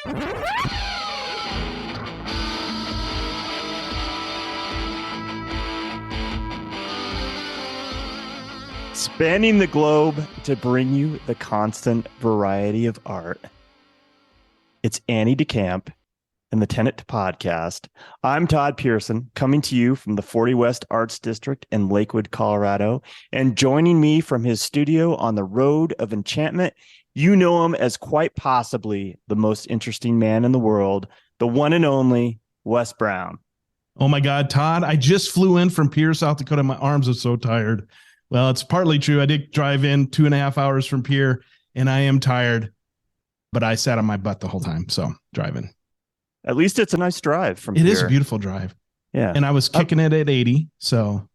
Spanning the globe to bring you the constant variety of art. It's Annie Decamp and the Tenant Podcast. I'm Todd Pearson, coming to you from the 40 West Arts District in Lakewood, Colorado. And joining me from his studio on the Road of Enchantment, you know him as quite possibly the most interesting man in the world, the one and only Wes Brown. Oh my God, Todd, I just flew in from Pierre, South Dakota. My arms are so tired. Well, it's partly true. I did drive in 2.5 hours from Pierre, and I am tired, but I sat on my butt the whole time. So driving. At least it's a nice drive from It Pierre. is a beautiful drive. Yeah. And I was kicking it at 80. So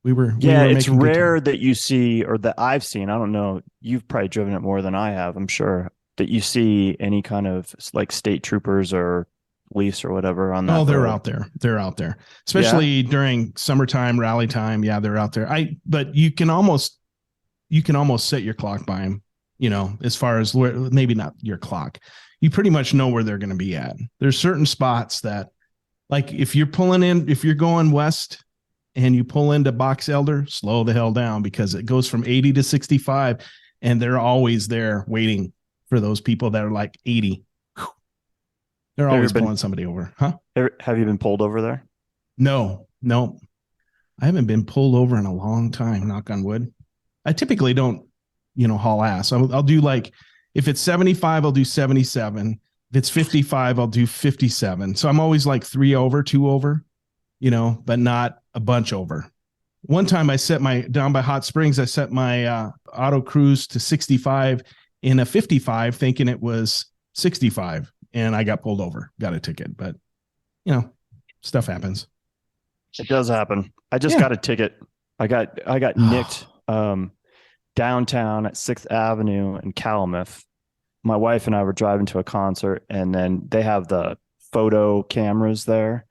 we were it's rare that you see, or that I've seen, I don't know, you've probably driven it more than I have, I'm sure, that you see any kind of like state troopers or police or whatever on that. Oh, they're road. out there. They're out there, especially during summertime, rally time. Yeah, they're out there. But you can almost set your clock by them, as far as where, maybe not your clock. You pretty much know where they're going to be at. There's certain spots that, like if you're going west and you pull into Box Elder, slow the hell down, because it goes from 80 to 65 and they're always there waiting for those people that are like 80. They're always pulling somebody over. Huh? Have you been pulled over there? No. I haven't been pulled over in a long time, knock on wood. I typically don't, haul ass. I'll do like, if it's 75, I'll do 77. If it's 55, I'll do 57. So I'm always like 3 over, 2 over, but not a bunch over. One time down by Hot Springs, I set my auto cruise to 65 in a 55, thinking it was 65. And I got pulled over, got a ticket, but stuff happens. It does happen. I just got a ticket. I got nicked downtown at 6th Avenue in Calumet. My wife and I were driving to a concert, and then they have the photo cameras there.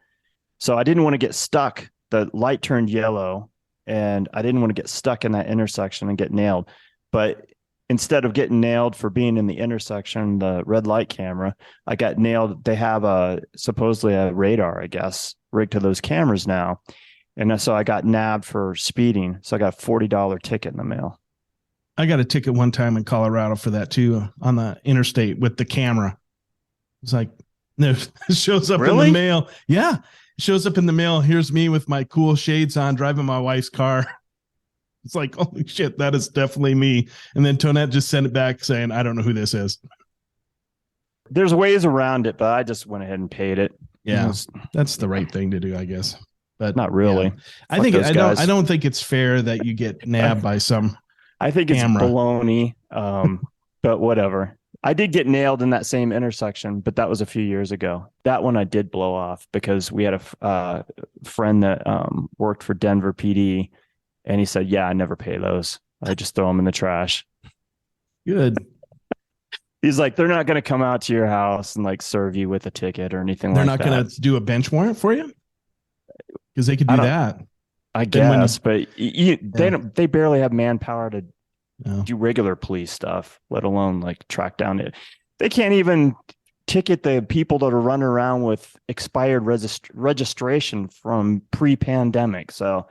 So I didn't want to get stuck. The light turned yellow, and I didn't want to get stuck in that intersection and get nailed. But instead of getting nailed for being in the intersection, the red light camera, I got nailed. They have supposedly a radar, I guess, rigged to those cameras now. And so I got nabbed for speeding. So I got a $40 ticket in the mail. I got a ticket one time in Colorado for that too, on the interstate with the camera. It's like, it shows up in the mail. Yeah. It shows up in the mail. Here's me with my cool shades on, driving my wife's car. It's like, holy shit, that is definitely me. And then Tonette just sent it back saying, I don't know who this is. There's ways around it, but I just went ahead and paid it. Yeah, that's the right thing to do, I guess. But not really. Yeah. I don't think it's fair that you get nabbed by some. I think it's baloney, but whatever. I did get nailed in that same intersection, but that was a few years ago. That one I did blow off because we had a friend that worked for Denver PD. And he said, yeah, I never pay those. I just throw them in the trash. Good. He's like, they're not going to come out to your house and like serve you with a ticket or anything they're like that. They're not going to do a bench warrant for you? Because they could do that. I guess, but they barely have manpower to do regular police stuff, let alone like track down it. They can't even ticket the people that are running around with expired registration from pre-pandemic. So,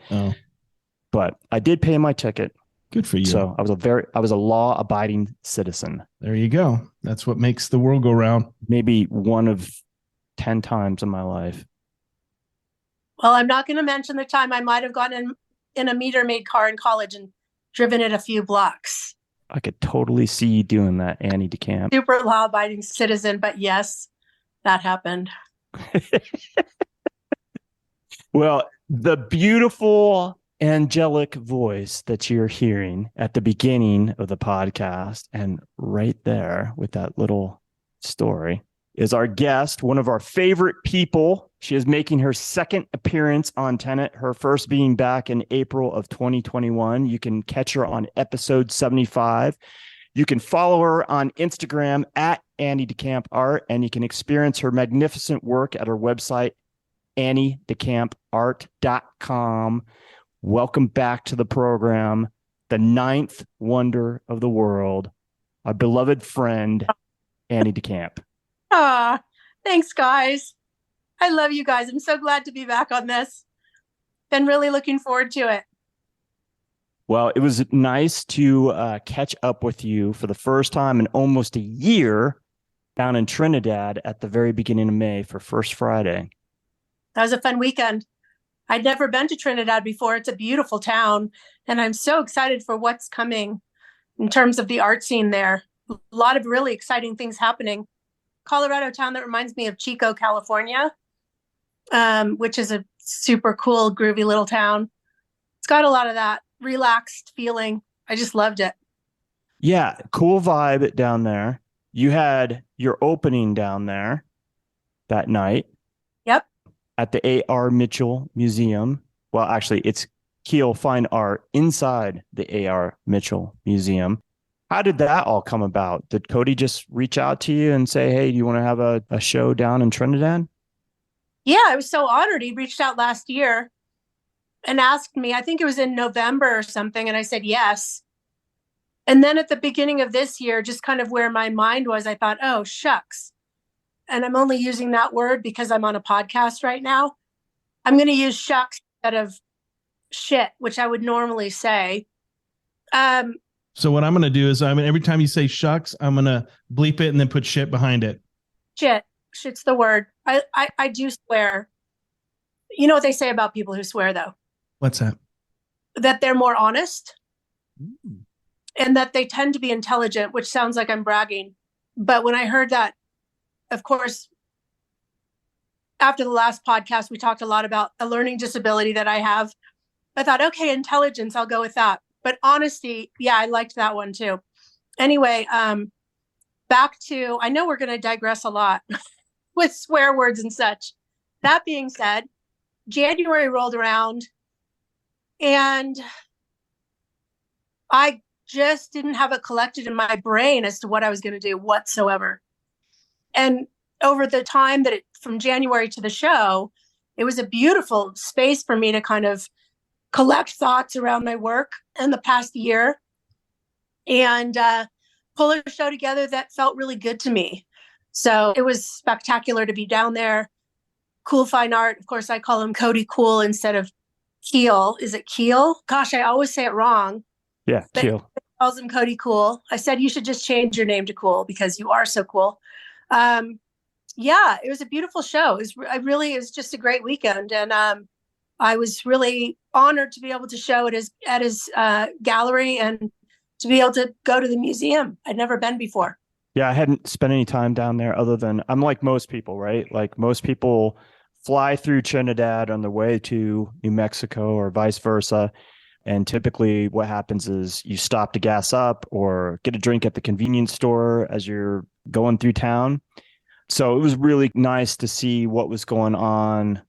but I did pay my ticket. Good for you. So I was a law-abiding citizen. There you go. That's what makes the world go round. Maybe one of 10 times in my life. Well, I'm not going to mention the time I might have gone in a meter maid car in college and driven it a few blocks. I could totally see you doing that, Annie Decamp. Super law-abiding citizen, but yes, that happened. Well, the beautiful angelic voice that you're hearing at the beginning of the podcast and right there with that little story is our guest, one of our favorite people. She is making her second appearance on Tenet, her first being back in April of 2021. You can catch her on episode 75. You can follow her on Instagram at Annie Decamp Art, and you can experience her magnificent work at her website, anniedecamp.art.com. Welcome back to the program, the ninth wonder of the world, our beloved friend, Annie Decamp. Ah, thanks, guys. I love you guys. I'm so glad to be back on this. Been really looking forward to it. Well, it was nice to catch up with you for the first time in almost a year down in Trinidad at the very beginning of May for First Friday. That was a fun weekend. I'd never been to Trinidad before. It's a beautiful town, and I'm so excited for what's coming in terms of the art scene there. A lot of really exciting things happening. Colorado town that reminds me of Chico, California, which is a super cool, groovy little town. It's got a lot of that relaxed feeling. I just loved it. Yeah, cool vibe down there. You had your opening down there that night. Yep. At the A.R. Mitchell Museum. Well, actually, it's Kuehl Fine Art inside the A.R. Mitchell Museum. How did that all come about? Did Cody just reach out to you and say, hey, do you want to have a show down in Trinidad? Yeah, I was so honored. He reached out last year and asked me, I think it was in November or something, and I said yes. And then at the beginning of this year, just kind of where my mind was, I thought, oh, shucks. And I'm only using that word because I'm on a podcast right now. I'm going to use shucks instead of shit, which I would normally say. So what I'm going to do is every time you say shucks, I'm going to bleep it and then put shit behind it. Shit. Shit's the word. I do swear. You know what they say about people who swear, though? What's that? That they're more honest and that they tend to be intelligent, which sounds like I'm bragging. But when I heard that, of course, after the last podcast, we talked a lot about a learning disability that I have. I thought, okay, intelligence, I'll go with that. But honesty, yeah, I liked that one too. Anyway, back to, I know we're going to digress a lot with swear words and such. That being said, January rolled around and I just didn't have it collected in my brain as to what I was going to do whatsoever. And over the time that from January to the show, it was a beautiful space for me to kind of collect thoughts around my work in the past year and pull a show together that felt really good to me. So it was spectacular to be down there. Kuehl Fine Art. Of course, I call him Cody Kuehl instead of Kuehl. Is it Kuehl? Gosh, I always say it wrong. Yeah, Kuehl. Calls him Cody Kuehl. I said you should just change your name to Kuehl because you are so cool. Yeah, it was a beautiful show. It was just a great weekend, and I was really honored to be able to show it at his gallery and to be able to go to the museum. I'd never been before. Yeah, I hadn't spent any time down there other than I'm like most people, right? Like most people fly through Trinidad on the way to New Mexico or vice versa. And typically what happens is you stop to gas up or get a drink at the convenience store as you're going through town. So it was really nice to see what was going on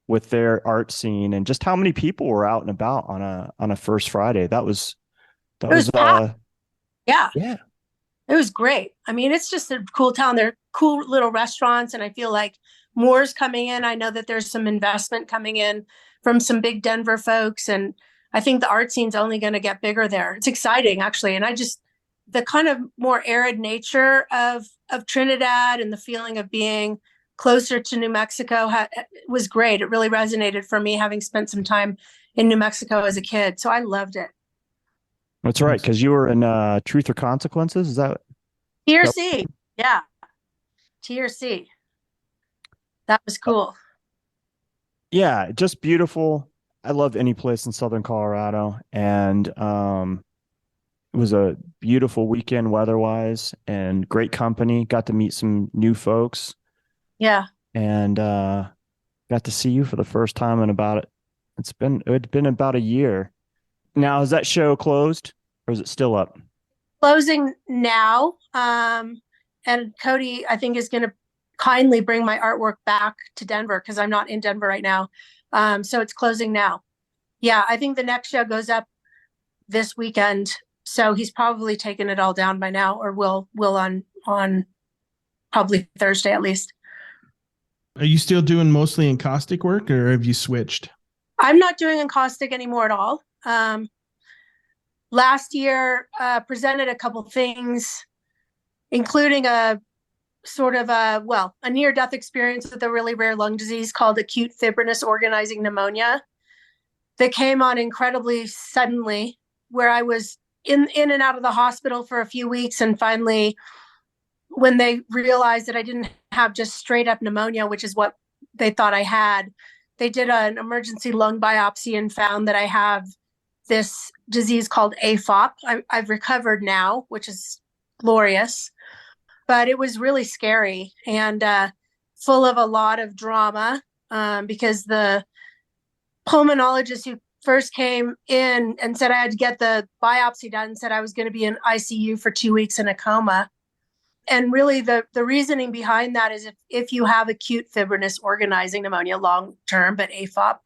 with their art scene and just how many people were out and about on a First Friday. That was yeah. Yeah. It was great. I mean, it's just a cool town. They're cool little restaurants. And I feel like more's coming in. I know that there's some investment coming in from some big Denver folks. And I think the art scene's only going to get bigger there. It's exciting, actually. And the kind of more arid nature of Trinidad and the feeling of being closer to New Mexico was great. It really resonated for me, having spent some time in New Mexico as a kid. So I loved it. That's right, because you were in Truth or Consequences. Is that TRC? Yeah, TRC. That was cool. Yeah, just beautiful. I love any place in Southern Colorado, and it was a beautiful weekend weather-wise, and great company. Got to meet some new folks. Yeah, and got to see you for the first time in it's been about a year. Now, is that show closed or is it still up? closing now. And Cody, I think, is going to kindly bring my artwork back to Denver because I'm not in Denver right now. So it's closing now. Yeah, I think the next show goes up this weekend. So he's probably taken it all down by now, or will on probably Thursday at least. Are you still doing mostly encaustic work or have you switched? I'm not doing encaustic anymore at all. Last year, presented a couple things, including a sort of a near-death experience with a really rare lung disease called acute fibrinous organizing pneumonia that came on incredibly suddenly, where I was in and out of the hospital for a few weeks. And finally, when they realized that I didn't have just straight up pneumonia, which is what they thought I had, they did an emergency lung biopsy and found that I have this disease called AFOP. I've recovered now, which is glorious, but it was really scary and full of a lot of drama because the pulmonologist who first came in and said I had to get the biopsy done said I was going to be in ICU for 2 weeks in a coma. And really the reasoning behind that is if you have acute fibrinous organizing pneumonia long term, but AFOP,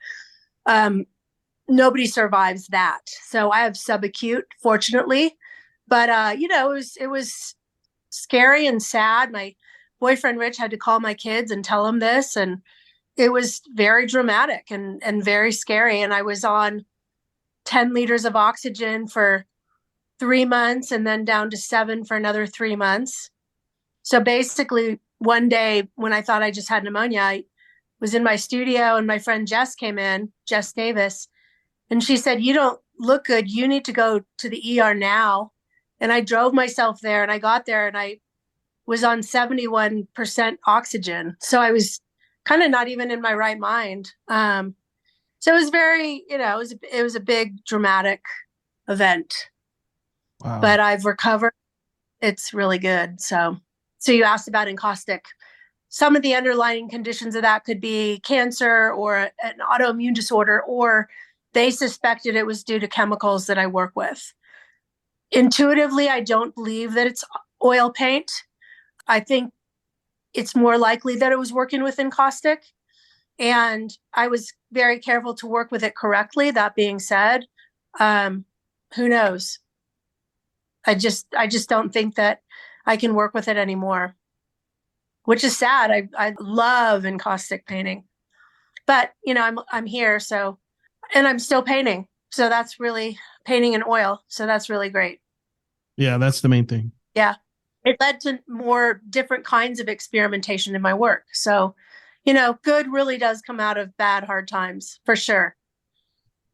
nobody survives that. So I have subacute, fortunately, but it was scary and sad. My boyfriend Rich had to call my kids and tell them this, and it was very dramatic and very scary. And I was on 10 liters of oxygen for 3 months and then down to 7 for another 3 months. So basically, one day when I thought I just had pneumonia, I was in my studio and my friend Jess came in, Jess Davis, and she said, "You don't look good. You need to go to the ER now." And I drove myself there, and I got there and I was on 71% oxygen. So I was kind of not even in my right mind. So it was very, it was a big dramatic event. Wow. But I've recovered. It's really good. So you asked about encaustic. Some of the underlying conditions of that could be cancer or an autoimmune disorder, or they suspected it was due to chemicals that I work with. Intuitively, I don't believe that it's oil paint. I think it's more likely that it was working with encaustic. And I was very careful to work with it correctly. That being said, who knows? I just don't think that I can work with it anymore, which is sad. I love encaustic painting, but I'm here. So, and I'm still painting. So that's really painting in oil. So that's really great. Yeah, that's the main thing. Yeah. It led to more different kinds of experimentation in my work. So, good really does come out of bad, hard times, for sure.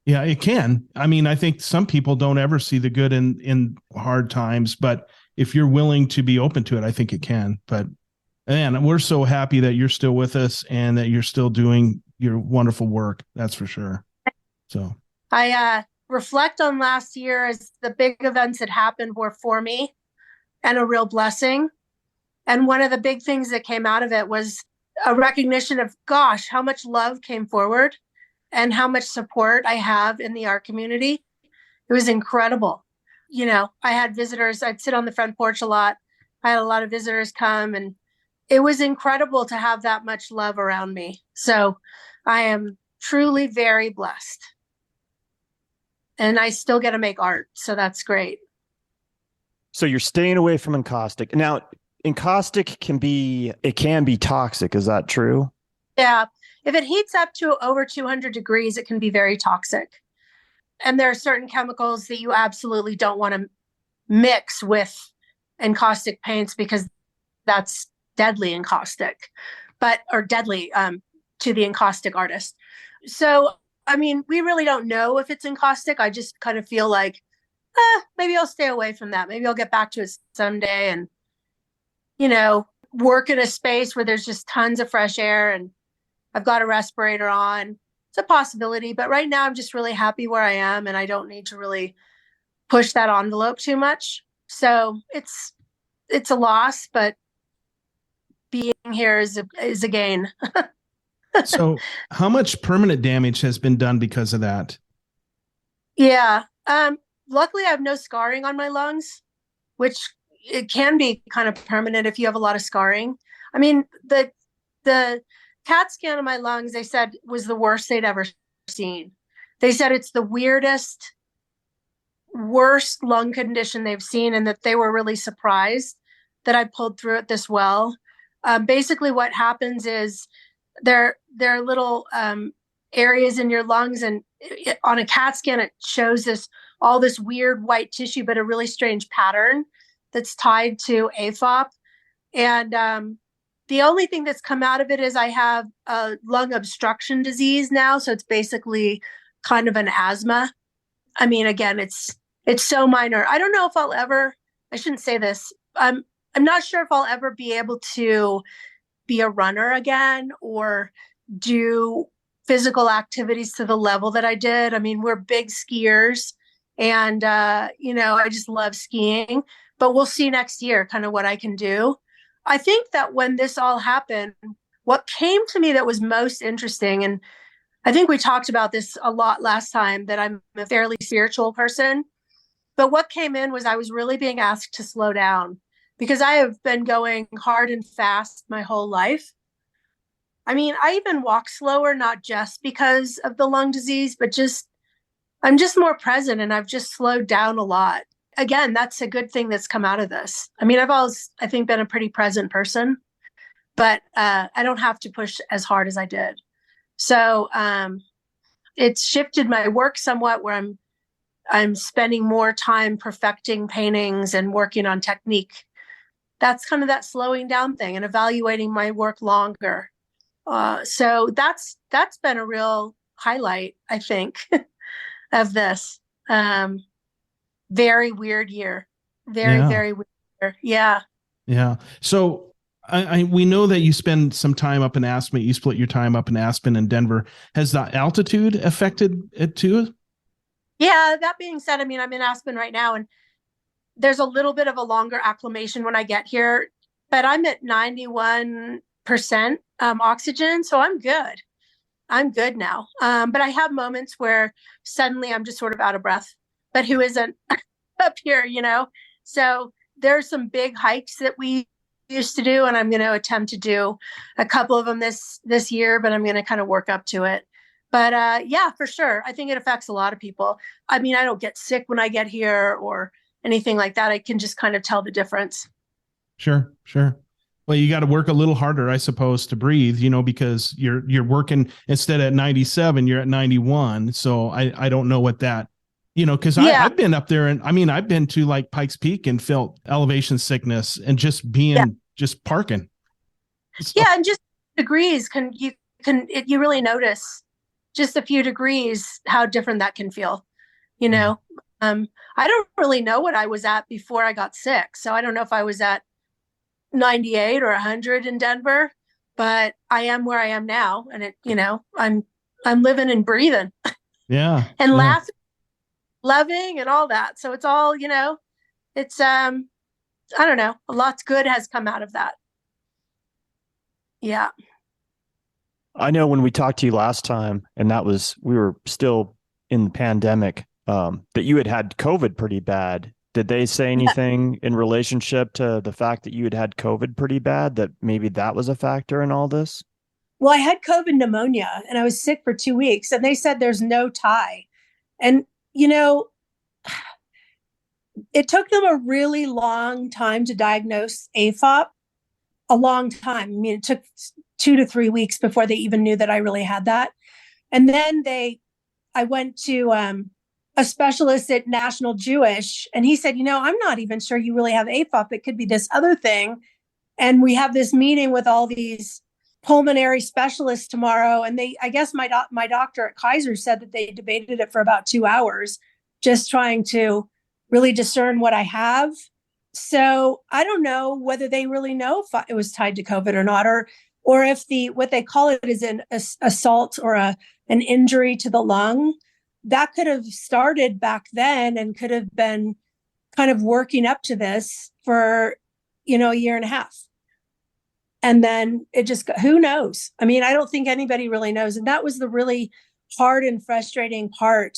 Yeah, it can. I mean, I think some people don't ever see the good in hard times, but if you're willing to be open to it, I think it can. But man, we're so happy that you're still with us and that you're still doing your wonderful work. That's for sure. So I reflect on last year as the big events that happened were for me and a real blessing. And one of the big things that came out of it was a recognition of, gosh, how much love came forward and how much support I have in the art community. It was incredible. I had visitors. I'd sit on the front porch a lot. I had a lot of visitors come, and it was incredible to have that much love around me. So I am truly very blessed. And I still get to make art. So that's great. So you're staying away from encaustic. Now, encaustic can be toxic. Is that true? Yeah. If it heats up to over 200 degrees, it can be very toxic. And there are certain chemicals that you absolutely don't want to mix with encaustic paints because that's deadly encaustic, or deadly to the encaustic artist. So, I mean, we really don't know if it's encaustic. I just kind of feel like, maybe I'll stay away from that. Maybe I'll get back to it someday and, work in a space where there's just tons of fresh air and I've got a respirator on. It's a possibility, but right now I'm just really happy where I am and I don't need to really push that envelope too much. So it's a loss, but being here is a gain. So how much permanent damage has been done because of that? Yeah. Luckily I have no scarring on my lungs, which it can be kind of permanent if you have a lot of scarring. I mean, the CAT scan of my lungs, they said was the worst they'd ever seen. They said it's the worst lung condition they've seen, and that they were really surprised that I pulled through it this well. Basically what happens is there are little areas in your lungs, and on a CAT scan, it shows all this weird white tissue, but a really strange pattern that's tied to AFOP. And the only thing that's come out of it is I have a lung obstruction disease now. So it's basically kind of an asthma. I mean, again, it's so minor. I don't know if I'll ever, I shouldn't say this. I'm not sure if I'll ever be able to be a runner again or do physical activities to the level that I did. I mean, we're big skiers and, I just love skiing, but we'll see next year kind of what I can do. I think that when this all happened, what came to me that was most interesting, and I think we talked about this a lot last time, that I'm a fairly spiritual person, but what came in was I was really being asked to slow down because I have been going hard and fast my whole life. I mean, I even walk slower, not just because of the lung disease, but I'm just more present and I've just slowed down a lot. Again, that's a good thing that's come out of this. I mean, I've always, I think, been a pretty present person, but I don't have to push as hard as I did. So it's shifted my work somewhat where I'm spending more time perfecting paintings and working on technique. That's kind of that slowing down thing and evaluating my work longer. So that's been a real highlight, I think, of this. Very weird year. Very weird year. Yeah. Yeah. So we know that you spend some time up in Aspen. You split your time up in Aspen and Denver. Has the altitude affected it too? Yeah. That being said, I mean, I'm in Aspen right now, and there's a little bit of a longer acclimation when I get here, but I'm at 91% oxygen, so I'm good. I'm good now. But I have moments where suddenly I'm just sort of out of breath. But who isn't up here, So there's some big hikes that we used to do, and I'm going to attempt to do a couple of them this year, but I'm going to kind of work up to it. But yeah, for sure. I think it affects a lot of people. I mean, I don't get sick when I get here or anything like that. I can just kind of tell the difference. Sure. Well, you got to work a little harder, I suppose, to breathe, because you're working instead at 97, you're at 91. So I don't know what that, because I've been up there and I mean, I've been to like Pikes Peak and felt elevation sickness and just being just parking. So. Yeah. And just degrees you really notice just a few degrees, how different that can feel, I don't really know what I was at before I got sick. So I don't know if I was at 98 or 100 in Denver, but I am where I am now. And I'm living and breathing. Yeah. And laughing, loving and all that. So it's all, it's, I don't know, a lot good has come out of that. Yeah. I know when we talked to you last time, and we were still in the pandemic, that you had COVID pretty bad. Did they say anything in relationship to the fact that you had COVID pretty bad, that maybe that was a factor in all this? Well, I had COVID pneumonia and I was sick for 2 weeks, and they said there's no tie. And, it took them a really long time to diagnose AFOP, a long time. I mean, it took 2 to 3 weeks before they even knew that I really had that. And then I went to a specialist at National Jewish, and he said, I'm not even sure you really have AFOP. It could be this other thing. And we have this meeting with all these pulmonary specialists tomorrow. And I guess my doctor at Kaiser said that they debated it for about 2 hours, just trying to really discern what I have. So I don't know whether they really know if it was tied to COVID or not, or if what they call it is an assault or an injury to the lung. That could have started back then and could have been kind of working up to this for, a year and a half. And then it just, who knows? I mean, I don't think anybody really knows. And that was the really hard and frustrating part,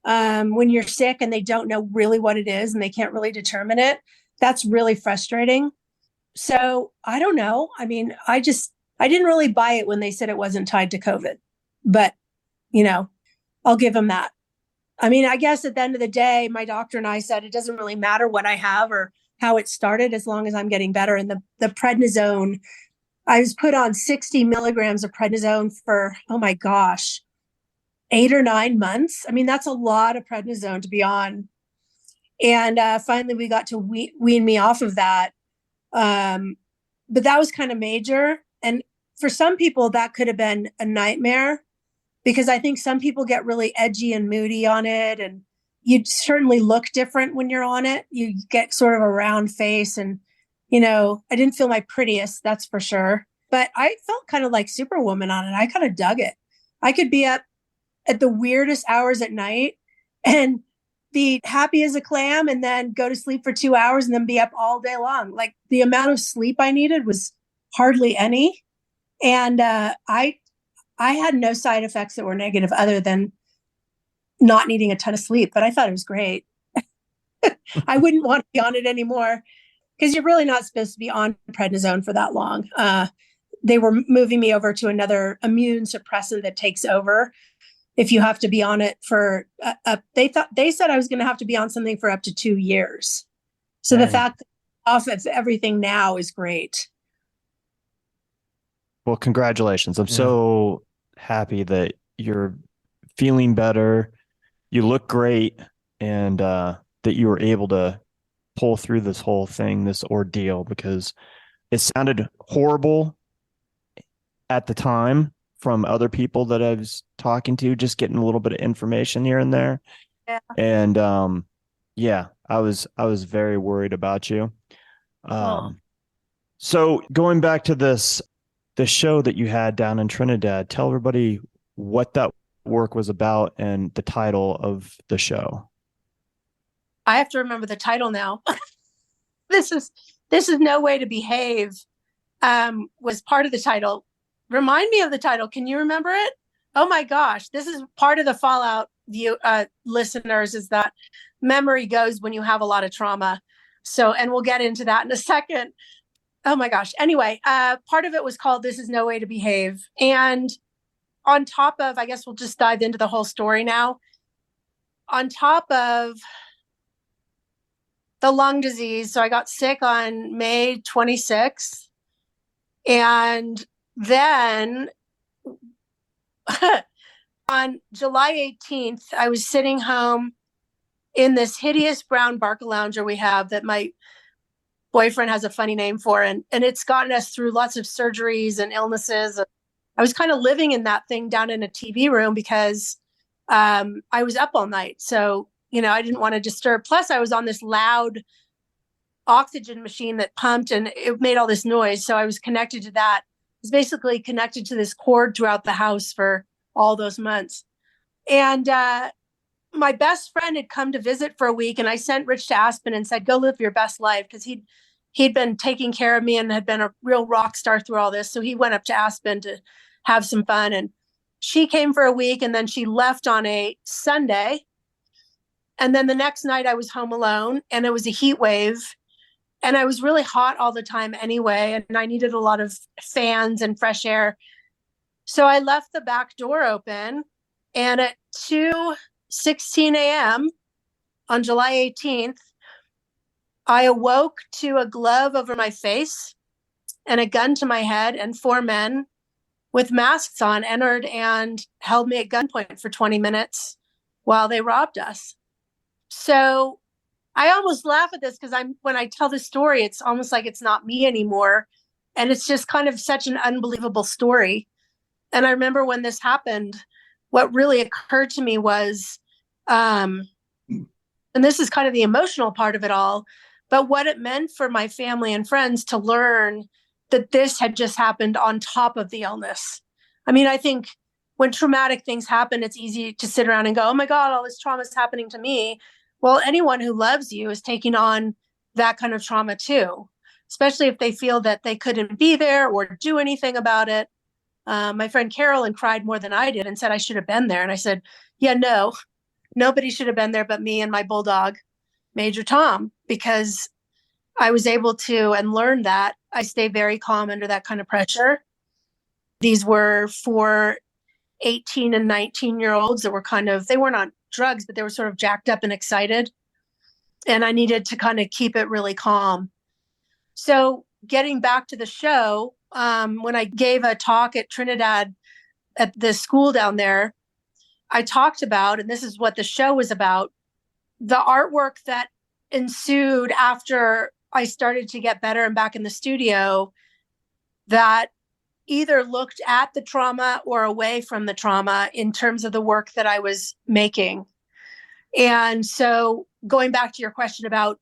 when you're sick and they don't know really what it is and they can't really determine it. That's really frustrating. So I don't know. I mean, I didn't really buy it when they said it wasn't tied to COVID, but I'll give them that. I mean, I guess at the end of the day, my doctor and I said it doesn't really matter what I have or how it started as long as I'm getting better. And the prednisone, I was put on 60 milligrams of prednisone for, oh my gosh, 8 or 9 months. I mean, that's a lot of prednisone to be on. And finally, we got to wean me off of that. but that was kind of major. And for some people, that could have been a nightmare, because I think some people get really edgy and moody on it. And you certainly look different when you're on it. You get sort of a round face. And, I didn't feel my prettiest, that's for sure. But I felt kind of like Superwoman on it. I kind of dug it. I could be up at the weirdest hours at night and be happy as a clam, and then go to sleep for 2 hours and then be up all day long. Like, the amount of sleep I needed was hardly any. And I had no side effects that were negative other than not needing a ton of sleep, but I thought it was great. I wouldn't want to be on it anymore, because you're really not supposed to be on prednisone for that long. They were moving me over to another immune suppressant that takes over if you have to be on it for they said I was going to have to be on something for up to 2 years. So the fact that I'm off of everything now is great. Well, congratulations. I'm so happy that you're feeling better. You look great, and that you were able to pull through this whole thing, this ordeal, because it sounded horrible at the time from other people that I was talking to, just getting a little bit of information here and there. Yeah. And I was very worried about you. So going back to the show that you had down in Trinidad, tell everybody what that work was about and the title of the show. I have to remember the title now. This is No Way to Behave. Was part of the title. Remind me of the title. Can you remember it? Oh my gosh. This is part of the fallout, listeners, is that memory goes when you have a lot of trauma. So, and we'll get into that in a second. Oh my gosh. Anyway, part of it was called This Is No Way to Behave. And on top of, I guess we'll just dive into the whole story now. On top of the lung disease, so I got sick on May 26th. And then on July 18th, I was sitting home in this hideous brown Barcalounger we have that my boyfriend has a funny name for. And it's gotten us through lots of surgeries and illnesses. I was kind of living in that thing down in a TV room because I was up all night. So, I didn't want to disturb. Plus, I was on this loud oxygen machine that pumped and it made all this noise. So I was connected to that. I was basically connected to this cord throughout the house for all those months. And my best friend had come to visit for a week, and I sent Rich to Aspen and said, go live your best life, because he'd been taking care of me and had been a real rock star through all this. So he went up to Aspen to have some fun. And she came for a week, and then she left on a Sunday. And then the next night I was home alone, and it was a heat wave. And I was really hot all the time anyway, and I needed a lot of fans and fresh air. So I left the back door open, and at 2:16 a.m. on July 18th, I awoke to a glove over my face and a gun to my head, and 4 men with masks on entered and held me at gunpoint for 20 minutes while they robbed us. So I almost laugh at this because when I tell this story, it's almost like it's not me anymore. And it's just kind of such an unbelievable story. And I remember when this happened, what really occurred to me was, and this is kind of the emotional part of it all, but what it meant for my family and friends to learn that this had just happened on top of the illness. I mean, I think when traumatic things happen, it's easy to sit around and go, oh my God, all this trauma is happening to me. Well, anyone who loves you is taking on that kind of trauma too, especially if they feel that they couldn't be there or do anything about it. My friend Carolyn cried more than I did and said I should have been there. And I said, yeah, no, nobody should have been there but me and my bulldog, Major Tom, because I was able to and learned that I stay very calm under that kind of pressure. These were for 18 and 19-year-olds that were they weren't on drugs, but they were sort of jacked up and excited. And I needed to kind of keep it really calm. So getting back to the show, when I gave a talk at Trinidad at the school down there, I talked about, and this is what the show was about, the artwork that ensued after I started to get better and back in the studio that either looked at the trauma or away from the trauma in terms of the work that I was making. And so going back to your question about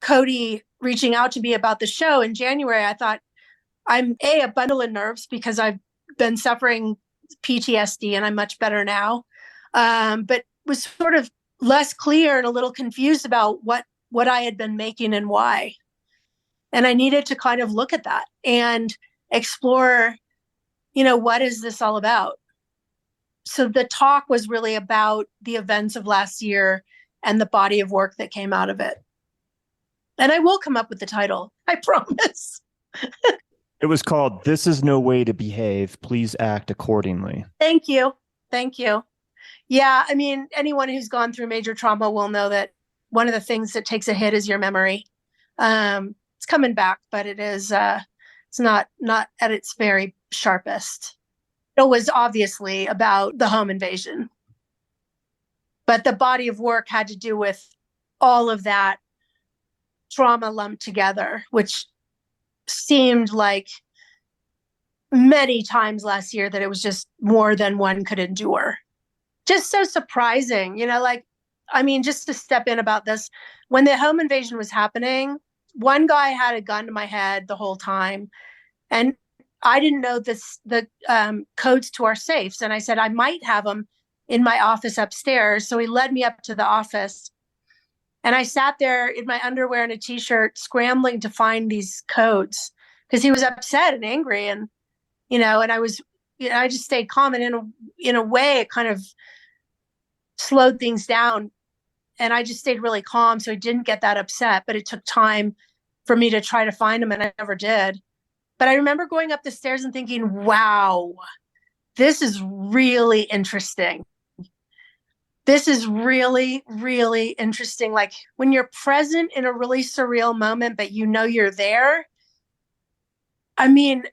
Cody reaching out to me about the show in January, I thought, I'm a bundle of nerves because I've been suffering PTSD and I'm much better now. But was sort of less clear and a little confused about what I had been making and why. And I needed to kind of look at that and explore, what is this all about? So the talk was really about the events of last year and the body of work that came out of it. And I will come up with the title, I promise. It was called "This Is No Way to Behave. Please Act Accordingly." Thank you. Thank you. Yeah, I mean, anyone who's gone through major trauma will know that one of the things that takes a hit is your memory. It's coming back, but it's not at its very sharpest. It was obviously about the home invasion, but the body of work had to do with all of that trauma lumped together, which seemed like many times last year that it was just more than one could endure. Just so surprising, just to step in about this, when the home invasion was happening, one guy had a gun to my head the whole time, and I didn't know the codes to our safes. And I said, I might have them in my office upstairs. So he led me up to the office, and I sat there in my underwear and a t-shirt scrambling to find these codes because he was upset and angry. And, and I just stayed calm. And in a way, it kind of slowed things down. And I just stayed really calm. So I didn't get that upset, but it took time for me to try to find them. And I never did. But I remember going up the stairs and thinking, wow, this is really interesting. This is really, really interesting. Like when you're present in a really surreal moment, but you're there. I mean,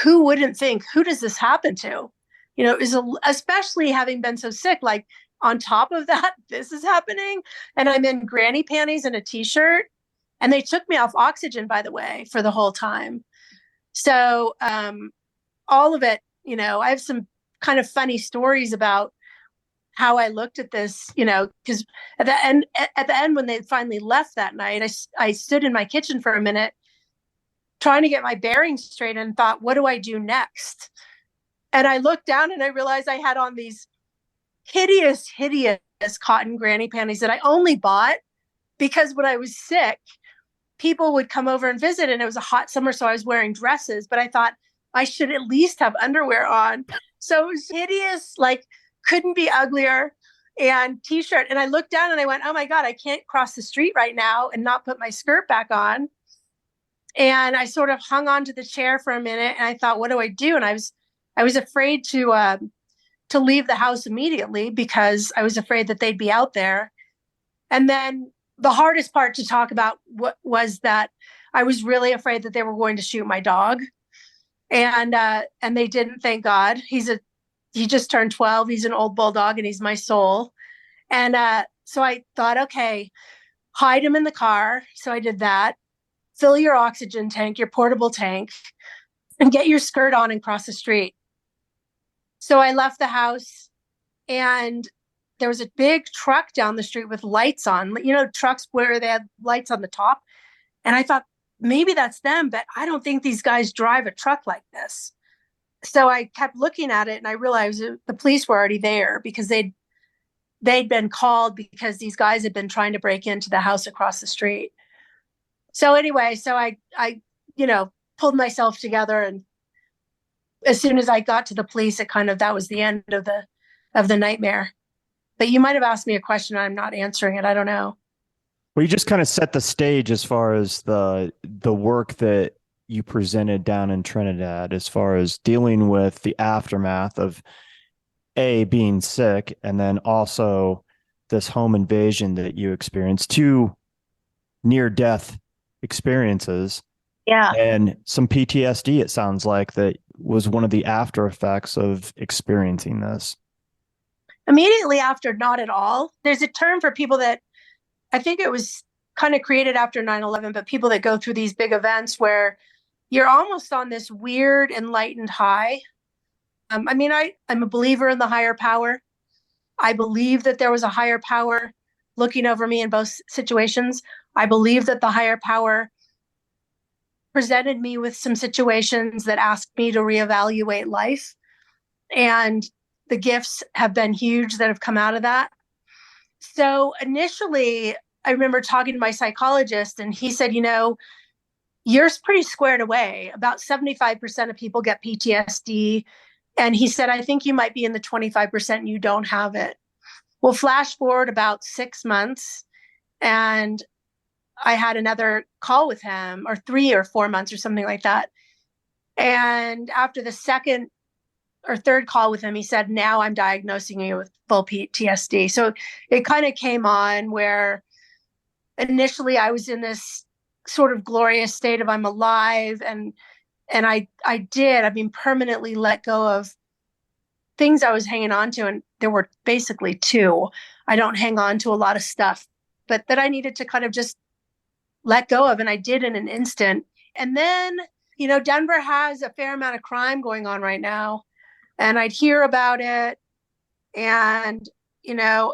who wouldn't think, who does this happen to? Especially having been so sick, like on top of that, this is happening. And I'm in granny panties and a t-shirt. And they took me off oxygen, by the way, for the whole time. So all of it, I have some kind of funny stories about how I looked at this, because at the end, when they finally left that night, I stood in my kitchen for a minute trying to get my bearings straight and thought, what do I do next? And I looked down and I realized I had on these hideous cotton granny panties that I only bought because when I was sick, people would come over and visit, and it was a hot summer, so I was wearing dresses, but I thought I should at least have underwear on. So it was hideous, like couldn't be uglier, and t-shirt. And I looked down and I went, oh my God, I can't cross the street right now and not put my skirt back on. And I sort of hung onto the chair for a minute and I thought, what do I do? And I was afraid to leave the house immediately because I was afraid that they'd be out there. And then the hardest part to talk about was that I was really afraid that they were going to shoot my dog. And they didn't, thank God. He just turned 12. He's an old bulldog and he's my soul. And so I thought, okay, hide him in the car. So I did that. Fill your oxygen tank, your portable tank, and get your skirt on and cross the street. So I left the house, and there was a big truck down the street with lights on, trucks where they had lights on the top. And I thought, maybe that's them, but I don't think these guys drive a truck like this. So I kept looking at it and I realized the police were already there because they'd been called because these guys had been trying to break into the house across the street. So anyway, I pulled myself together, and as soon as I got to the police, that was the end of the nightmare. But you might have asked me a question and I'm not answering it. I don't know. Well, you just kind of set the stage as far as the work that you presented down in Trinidad, as far as dealing with the aftermath of being sick, and then also this home invasion that you experienced, two near-death experiences. Yeah. And some PTSD, it sounds like, that was one of the after effects of experiencing this. Immediately after, not at all. There's a term for people that I think it was kind of created after 9/11, but people that go through these big events where you're almost on this weird enlightened high. I'm a believer in the higher power. I believe that there was a higher power looking over me in both situations. I believe that the higher power presented me with some situations that asked me to reevaluate life. And the gifts have been huge that have come out of that. So initially, I remember talking to my psychologist, and he said, you're pretty squared away. About 75% of people get PTSD. And he said, I think you might be in the 25% and you don't have it. Well, flash forward about 6 months, and I had another call with him, or 3 or 4 months or something like that. And after the second or third call with him, he said, now I'm diagnosing you with full PTSD. So it kind of came on where initially I was in this sort of glorious state of I'm alive. And I permanently let go of things I was hanging on to. And there were basically 2. I don't hang on to a lot of stuff, but that I needed to kind of just let go of. And I did in an instant. And then, Denver has a fair amount of crime going on right now. And I'd hear about it. And,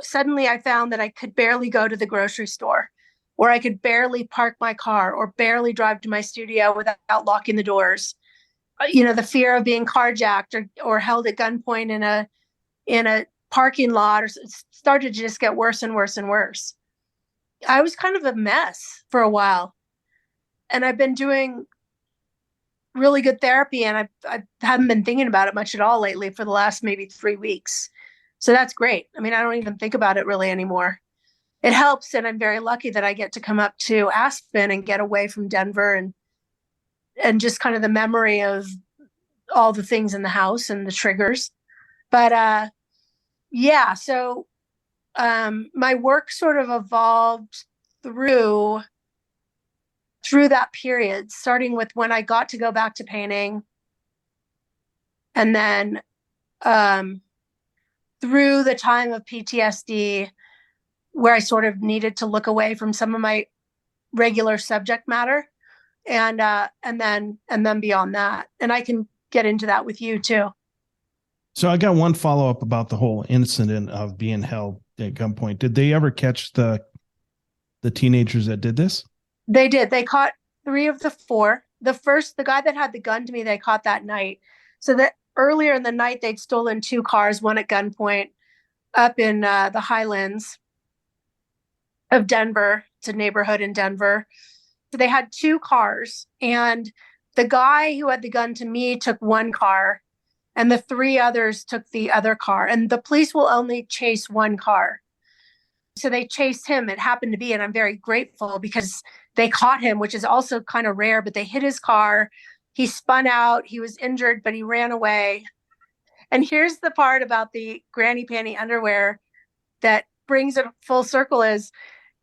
suddenly I found that I could barely go to the grocery store, or I could barely park my car, or barely drive to my studio without locking the doors. The fear of being carjacked or held at gunpoint in a parking lot, or it started to just get worse and worse and worse. I was kind of a mess for a while, and I've been doing really good therapy, and I haven't been thinking about it much at all lately for the last maybe 3 weeks. So that's great. I don't even think about it really anymore. It helps, and I'm very lucky that I get to come up to Aspen and get away from Denver and just kind of the memory of all the things in the house and the triggers. But yeah, so my work sort of evolved through that period, starting with when I got to go back to painting, and then through the time of PTSD, where I sort of needed to look away from some of my regular subject matter, and then beyond that. And I can get into that with you too. So I got one follow-up about the whole incident of being held at gunpoint. Did they ever catch the teenagers that did this? They did. They caught 3 of the 4. The guy that had the gun to me, they caught that night. So that earlier in the night, they'd stolen 2 cars, one at gunpoint up in the Highlands of Denver. It's a neighborhood in Denver. So they had 2 cars, and the guy who had the gun to me took 1 car, and the 3 others took the other car. And the police will only chase 1 car. So they chased him. It happened to be, and I'm very grateful because they caught him, which is also kind of rare, but they hit his car. He spun out. He was injured, but he ran away. And here's the part about the granny panty underwear that brings it full circle is,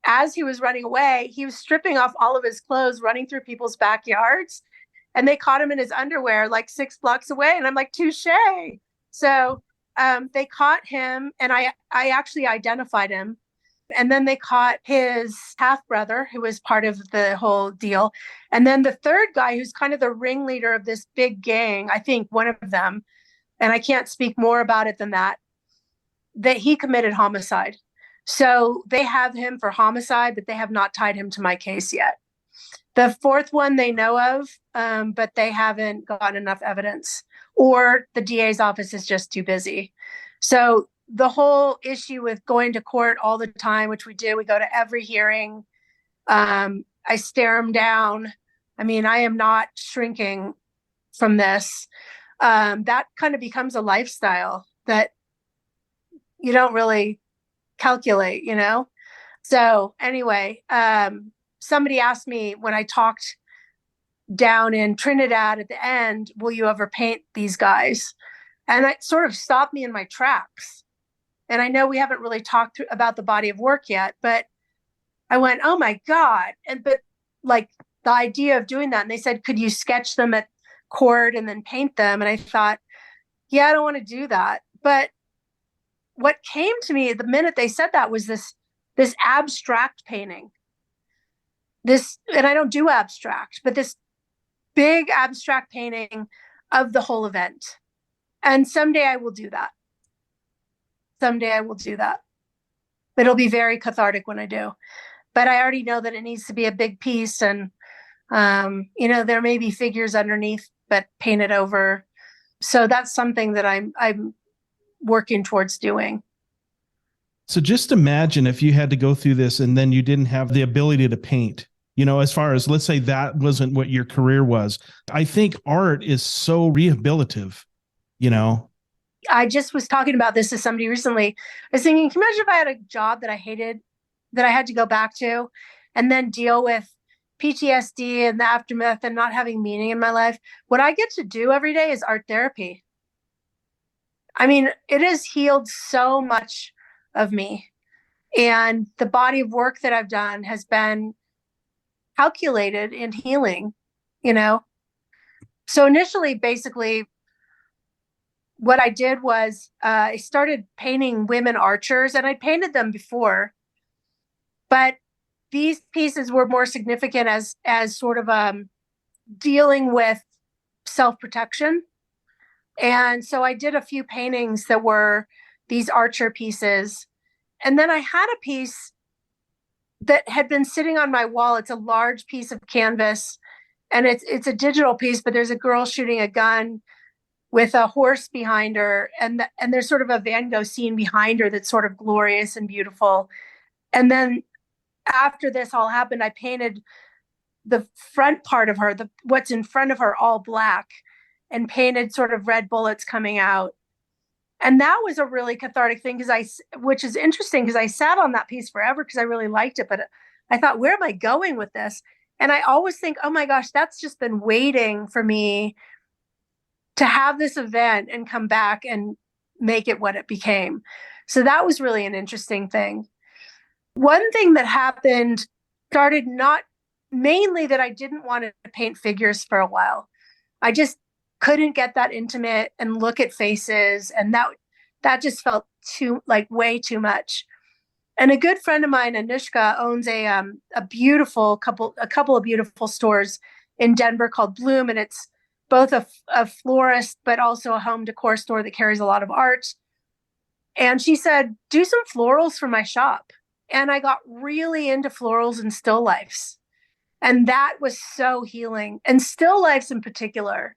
as he was running away, he was stripping off all of his clothes, running through people's backyards. And they caught him in his underwear like 6 blocks away. And I'm like, touche. So they caught him, and I actually identified him. And then they caught his half brother, who was part of the whole deal. And then the third guy, who's kind of the ringleader of this big gang, I think one of them, and I can't speak more about it than that he committed homicide. So they have him for homicide, but they have not tied him to my case yet. The 4th one they know of, but they haven't gotten enough evidence, or the DA's office is just too busy. So the whole issue with going to court all the time, which we do, we go to every hearing. I stare them down. I am not shrinking from this. That kind of becomes a lifestyle that you don't really calculate, So anyway, somebody asked me when I talked down in Trinidad at the end, will you ever paint these guys? And it sort of stopped me in my tracks. And I know we haven't really talked about the body of work yet, but I went, oh my God. But like the idea of doing that, and they said, could you sketch them at court and then paint them? And I thought, yeah, I don't want to do that. But what came to me the minute they said that was this abstract painting. And I don't do abstract, but this big abstract painting of the whole event. And someday I will do that. Someday I will do that. It'll be very cathartic when I do. But I already know that it needs to be a big piece, and there may be figures underneath, but painted over. So that's something that I'm working towards doing. So just imagine if you had to go through this and then you didn't have the ability to paint, as far as, let's say that wasn't what your career was. I think art is so rehabilitative, I just was talking about this to somebody recently. I was thinking, can you imagine if I had a job that I hated, that I had to go back to, and then deal with PTSD and the aftermath and not having meaning in my life? What I get to do every day is art therapy. I mean, it has healed so much of me. And the body of work that I've done has been calculated in healing, So initially, basically, what I did was I started painting women archers, and I painted them before, but these pieces were more significant as sort of dealing with self-protection. And so I did a few paintings that were these archer pieces. And then I had a piece that had been sitting on my wall. It's a large piece of canvas, and it's a digital piece, but there's a girl shooting a gun with a horse behind her. And there's sort of a Van Gogh scene behind her that's sort of glorious and beautiful. And then after this all happened, I painted the front part of her, what's in front of her, all black, and painted sort of red bullets coming out. And that was a really cathartic thing, which is interesting because I sat on that piece forever because I really liked it. But I thought, where am I going with this? And I always think, oh my gosh, that's just been waiting for me to have this event and come back and make it what it became. So that was really an interesting thing. One thing that happened started not mainly that I didn't want to paint figures for a while. I just couldn't get that intimate and look at faces. And that just felt way too much. And a good friend of mine, Anushka, owns a couple of beautiful stores in Denver called Bloom. And it's both a florist, but also a home decor store that carries a lot of art. And she said, do some florals for my shop. And I got really into florals and still lifes. And that was so healing. And still lifes in particular.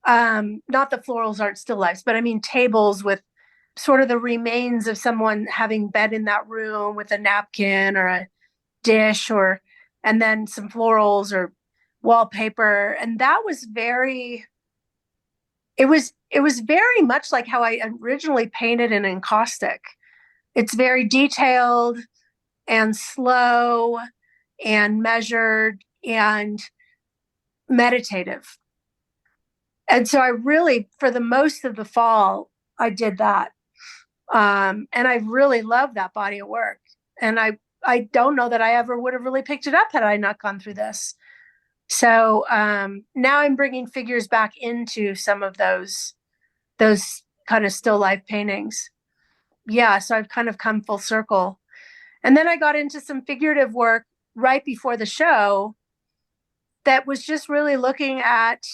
Not the florals aren't still lifes, but I mean tables with sort of the remains of someone having been in that room with a napkin or a dish, and then some florals or wallpaper. And that was it was very much like how I originally painted in encaustic. It's very detailed and slow and measured and meditative. And so I really, for the most of the fall, I did that. And I really love that body of work. And I don't know that I ever would have really picked it up had I not gone through this. So now I'm bringing figures back into some of those kind of still life paintings. Yeah, so I've kind of come full circle. And then I got into some figurative work right before the show that was just really looking at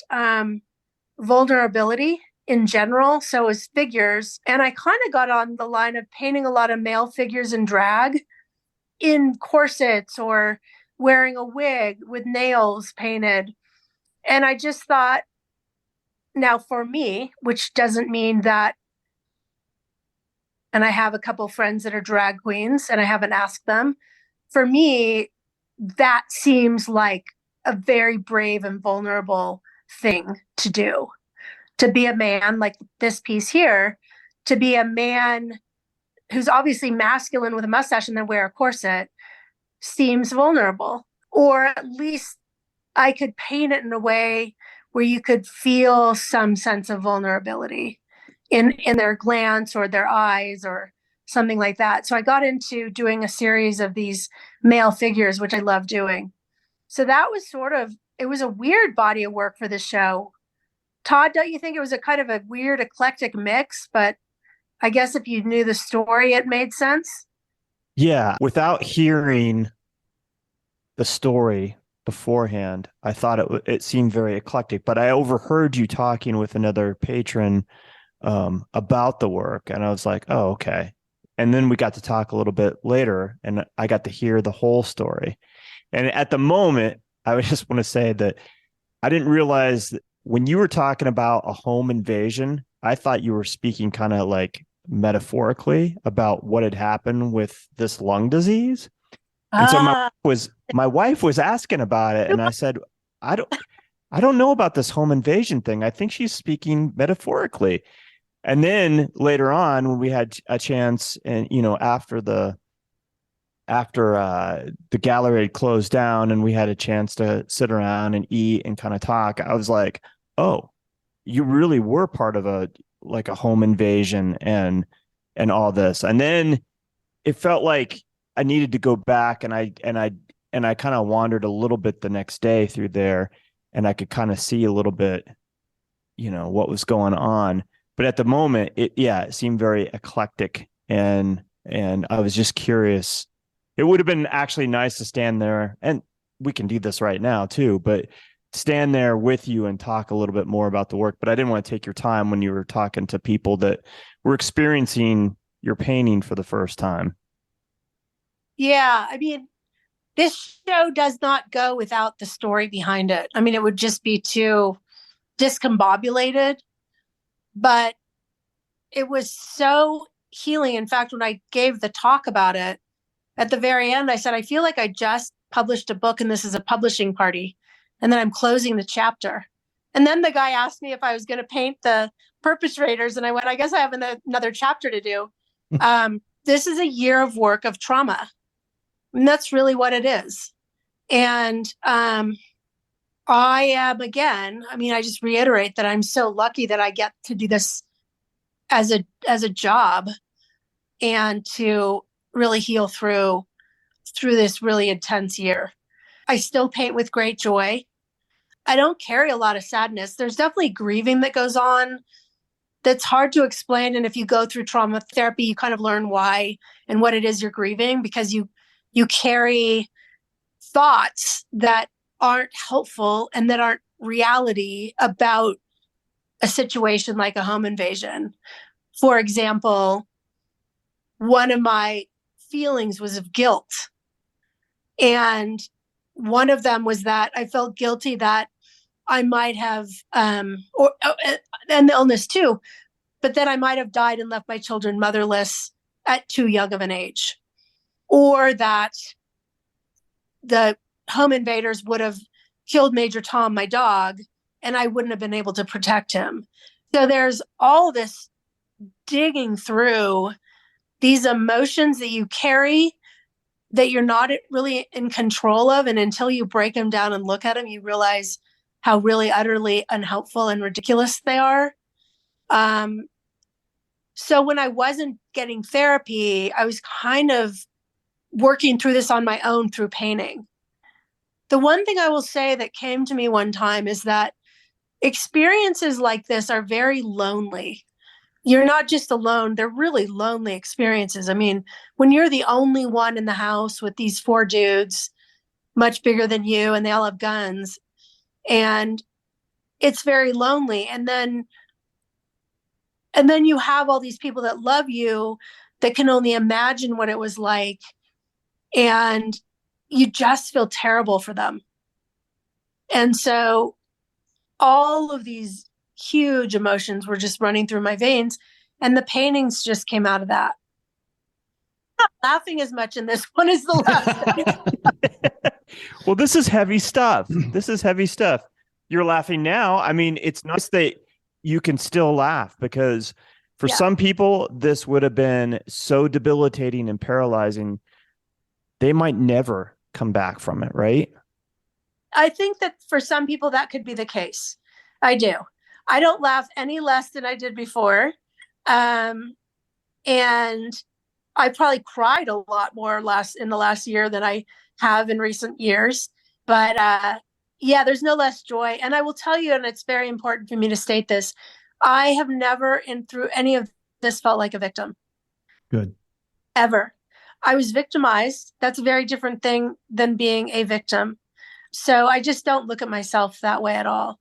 vulnerability in general. So as figures, and I kind of got on the line of painting a lot of male figures in drag, in corsets or wearing a wig with nails painted. And I just thought, now for me, which doesn't mean that, and I have a couple friends that are drag queens and I haven't asked them, for me, that seems like a very brave and vulnerable thing to do. To be a man like this piece here, to be a man who's obviously masculine with a mustache and then wear a corset seems vulnerable. Or at least I could paint it in a way where you could feel some sense of vulnerability in their glance or their eyes or something like that. So I got into doing a series of these male figures, which I love doing. So that was it was a weird body of work for this show. Todd, don't you think it was a kind of a weird eclectic mix? But I guess if you knew the story, it made sense. Yeah. Without hearing the story beforehand. I thought it seemed very eclectic, but I overheard you talking with another patron about the work, and I was like, oh, okay. And then we got to talk a little bit later, and I got to hear the whole story. And at the moment, I would just want to say that I didn't realize that when you were talking about a home invasion, I thought you were speaking kind of like metaphorically about what had happened with this lung disease. And so my wife was asking about it, and I said, I don't I don't know about this home invasion thing. I think she's speaking metaphorically. And then later on, when we had a chance, and after the gallery had closed down and we had a chance to sit around and eat and kind of talk, I was like, oh, you really were part of a home invasion and all this. And then it felt like I needed to go back, and I kind of wandered a little bit the next day through there, and I could kind of see a little bit, what was going on. But at the moment, it seemed very eclectic, and I was just curious. It would have been actually nice to stand there, and we can do this right now too, but stand there with you and talk a little bit more about the work. But I didn't want to take your time when you were talking to people that were experiencing your painting for the first time. Yeah, I mean, this show does not go without the story behind it. I mean, it would just be too discombobulated, but it was so healing. In fact, when I gave the talk about it, at the very end, I said, I feel like I just published a book and this is a publishing party. And then I'm closing the chapter. And then the guy asked me if I was going to paint the perpetrators. And I went, I guess I have another chapter to do. This is a year of work of trauma. And that's really what it is. And I am, again, I mean, I just reiterate that I'm so lucky that I get to do this as a job, and to really heal through this really intense year. I still paint with great joy. I don't carry a lot of sadness. There's definitely grieving that goes on that's hard to explain. And if you go through trauma therapy, you kind of learn why and what it is you're grieving, because you carry thoughts that aren't helpful and that aren't reality about a situation like a home invasion. For example, one of my feelings was of guilt. And one of them was that I felt guilty that I might have, and the illness too, but that I might have died and left my children motherless at too young of an age. Or that the home invaders would have killed Major Tom, my dog, and I wouldn't have been able to protect him. So there's all this digging through these emotions that you carry that you're not really in control of. And until you break them down and look at them, you realize how really utterly unhelpful and ridiculous they are. So when I wasn't getting therapy, I was kind of working through this on my own through painting. The one thing I will say that came to me one time is that experiences like this are very lonely. You're not just alone. They're really lonely experiences. I mean, when you're the only one in the house with these 4 dudes, much bigger than you, and they all have guns, and it's very lonely. And then you have all these people that love you that can only imagine what it was like. And you just feel terrible for them. And so all of these huge emotions were just running through my veins, and the paintings just came out of that. I'm not laughing as much in this one as the last. Well, this is heavy stuff. This is heavy stuff. You're laughing now. I mean, it's nice that you can still laugh, because for some people, this would have been so debilitating and paralyzing. They might never come back from it, right? I think that for some people that could be the case. I do. I don't laugh any less than I did before. And I probably cried a lot more in the last year than I have in recent years. But there's no less joy. And I will tell you, and it's very important for me to state this, I have never, through any of this, felt like a victim. Good. Ever. I was victimized. That's a very different thing than being a victim. So I just don't look at myself that way at all.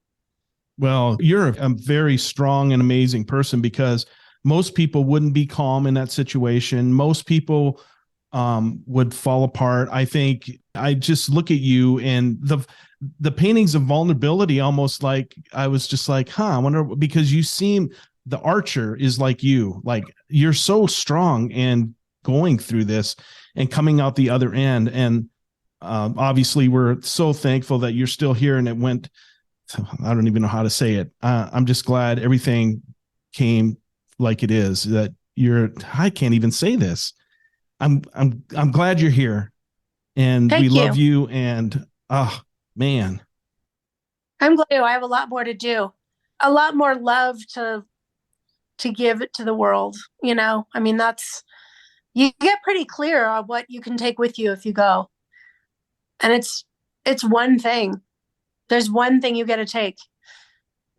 Well, you're a very strong and amazing person, because most people wouldn't be calm in that situation. Most people would fall apart. I think I just look at you and the paintings of vulnerability, almost like I was just like, I wonder, because you seem, the archer is like you, like you're so strong and going through this and coming out the other end. And obviously we're so thankful that you're still here, and it went, I don't even know how to say it. I'm just glad everything came like it is, that I can't even say this. I'm glad you're here, and Thank we you. love you. And man, I'm glad I have a lot more to do, a lot more love to give it to the world. I mean, you get pretty clear on what you can take with you if you go. And it's one thing. There's one thing you get to take.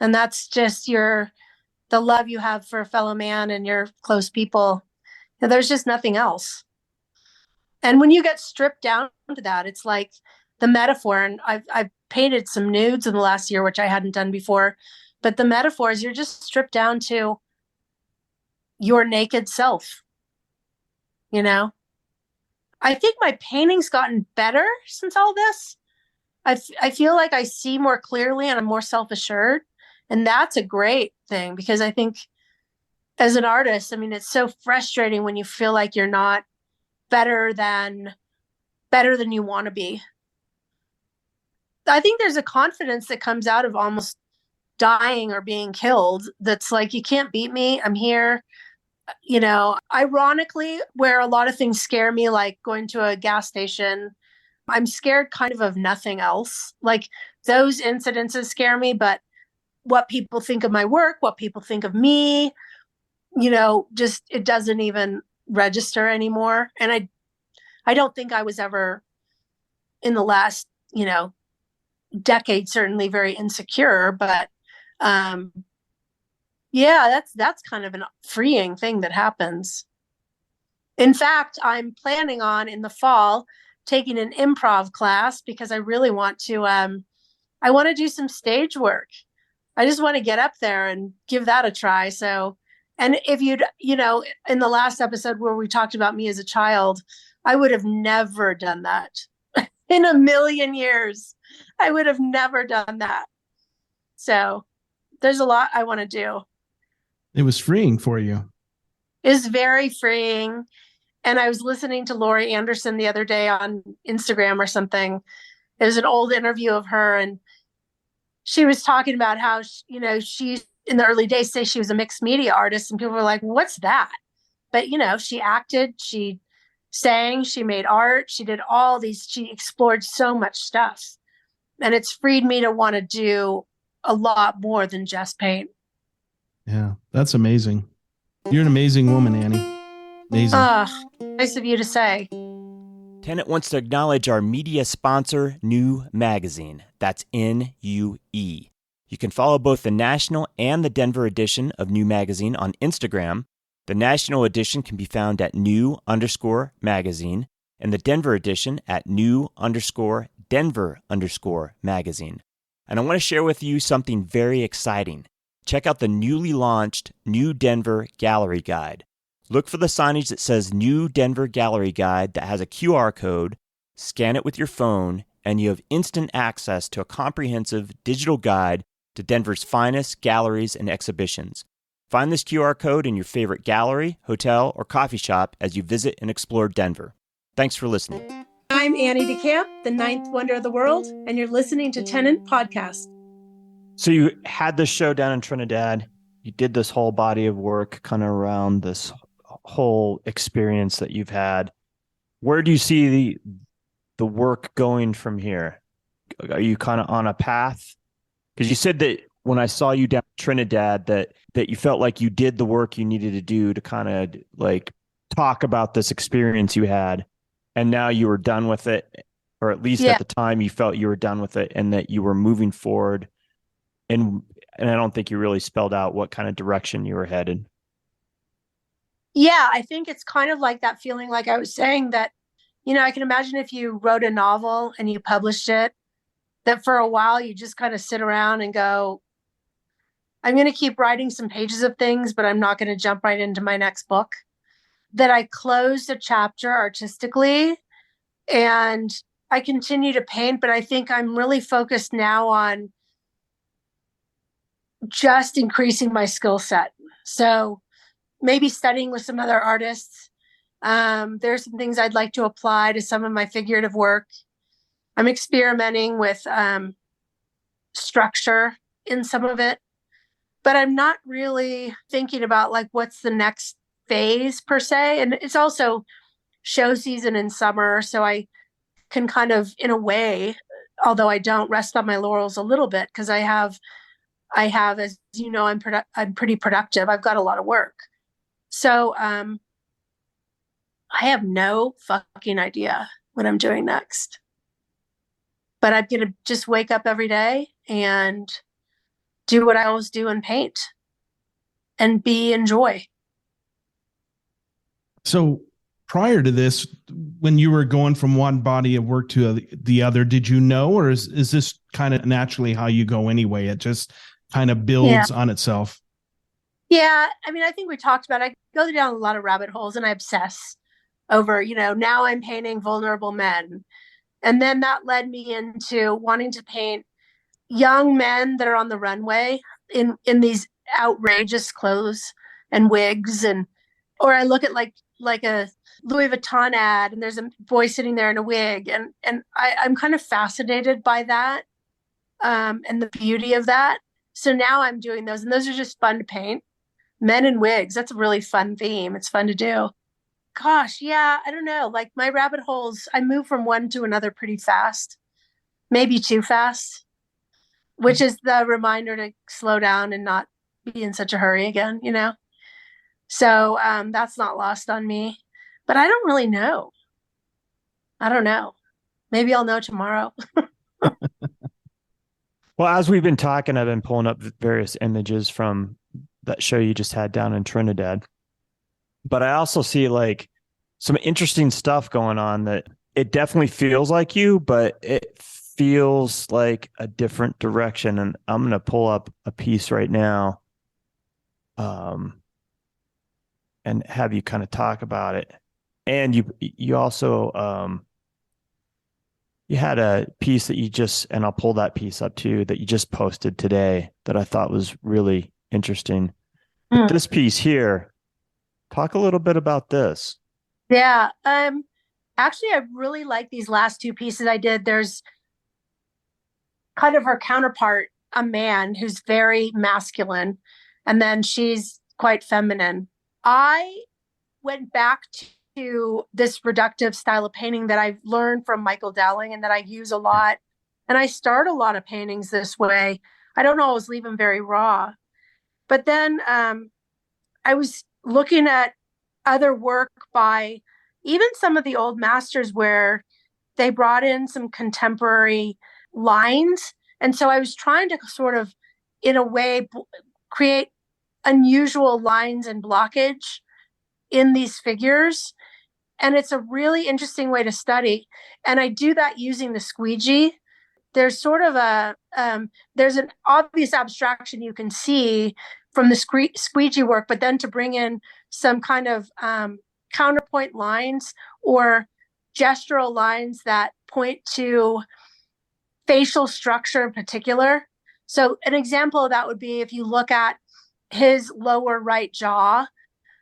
And that's just the love you have for a fellow man and your close people. And there's just nothing else. And when you get stripped down to that, it's like the metaphor. And I've painted some nudes in the last year, which I hadn't done before. But the metaphor is you're just stripped down to your naked self. I think my painting's gotten better since all this. I feel like I see more clearly and I'm more self-assured. And that's a great thing, because I think as an artist, I mean, it's so frustrating when you feel like you're not better than you want to be. I think there's a confidence that comes out of almost dying or being killed that's like, you can't beat me. I'm here. Ironically, where a lot of things scare me, like going to a gas station, I'm scared kind of nothing else. Like those incidences scare me, but what people think of my work, what people think of me, just it doesn't even register anymore. And I don't think I was ever in the last, decade, certainly very insecure, but yeah, that's kind of a freeing thing that happens. In fact, I'm planning on in the fall taking an improv class, because I really want to I want to do some stage work. I just want to get up there and give that a try. So, and if in the last episode where we talked about me as a child, I would have never done that in a million years. I would have never done that. So there's a lot I want to do. it was freeing for you. It's very freeing. And I was listening to Laurie Anderson the other day on Instagram or something. It was an old interview of her, and she was talking about how, she in the early days say she was a mixed media artist, and people were like, what's that? But, she acted, she sang, she made art, she did she explored so much stuff. And it's freed me to want to do a lot more than just paint. Yeah, that's amazing. You're an amazing woman, Annie. Amazing. Nice of you to say. Tenant wants to acknowledge our media sponsor, New Magazine. That's NUE. You can follow both the national and the Denver edition of New Magazine on Instagram. The national edition can be found at new_magazine, and the Denver edition at new_Denver_magazine. And I want to share with you something very exciting. Check out the newly launched New Denver Gallery Guide. Look for the signage that says New Denver Gallery Guide that has a QR code. Scan it with your phone, and you have instant access to a comprehensive digital guide to Denver's finest galleries and exhibitions. Find this QR code in your favorite gallery, hotel, or coffee shop as you visit and explore Denver. Thanks for listening. I'm Annie Decamp, the ninth wonder of the world, and you're listening to Tenant Podcast. So you had this show down in Trinidad. You did this whole body of work kind of around this whole experience that you've had. Where do you see the work going from here? Are you kind of on a path? Because you said that when I saw you down in Trinidad that you felt like you did the work you needed to do to kind of like talk about this experience you had, and now you were done with it, or at least at the time you felt you were done with it, and that you were moving forward. And I don't think you really spelled out what kind of direction you were headed. Yeah, I think it's kind of like that feeling, like I was saying, that, I can imagine if you wrote a novel and you published it, that for a while you just kind of sit around and go, I'm going to keep writing some pages of things, but I'm not going to jump right into my next book. That I closed a chapter artistically and I continue to paint, but I think I'm really focused now on just increasing my skill set. So maybe studying with some other artists. There's some things I'd like to apply to some of my figurative work. I'm experimenting with structure in some of it, but I'm not really thinking about like what's the next phase per se. And it's also show season in summer, so I can kind of, in a way, although I don't, rest on my laurels a little bit because I have, as you know, I'm pretty productive. I've got a lot of work, so I have no fucking idea what I'm doing next. But I'm gonna just wake up every day and do what I always do and paint, and enjoy. So prior to this, when you were going from one body of work to the other, did you know, or is this kind of naturally how you go anyway? It just kind of builds on itself. Yeah. I mean, I think we talked about, I go down a lot of rabbit holes and I obsess over, now I'm painting vulnerable men. And then that led me into wanting to paint young men that are on the runway in these outrageous clothes and wigs. Or I look at like a Louis Vuitton ad and there's a boy sitting there in a wig. And I'm kind of fascinated by that and the beauty of that. So now I'm doing those, and those are just fun to paint. Men in wigs, that's a really fun theme. It's fun to do. Gosh, yeah, I don't know. Like my rabbit holes, I move from one to another pretty fast, maybe too fast, which is the reminder to slow down and not be in such a hurry again, So that's not lost on me. But I don't really know. I don't know. Maybe I'll know tomorrow. Well, as we've been talking, I've been pulling up various images from that show you just had down in Trinidad. But I also see like some interesting stuff going on that it definitely feels like you, but it feels like a different direction. And I'm going to pull up a piece right now and have you kind of talk about it. And you also you had a piece that and I'll pull that piece up too, that you just posted today that I thought was really interesting. But this piece here, talk a little bit about this. Yeah. Actually, I really like these last two pieces I did. There's kind of her counterpart, a man who's very masculine, and then she's quite feminine. I went back to this reductive style of painting that I've learned from Michael Dowling and that I use a lot. And I start a lot of paintings this way. I don't always leave them very raw. But then I was looking at other work by even some of the old masters where they brought in some contemporary lines. And so I was trying to sort of, in a way, create unusual lines and blockage in these figures. And it's a really interesting way to study. And I do that using the squeegee. There's sort of there's an obvious abstraction you can see from the squeegee work, but then to bring in some kind of counterpoint lines or gestural lines that point to facial structure in particular. So an example of that would be if you look at his lower right jaw,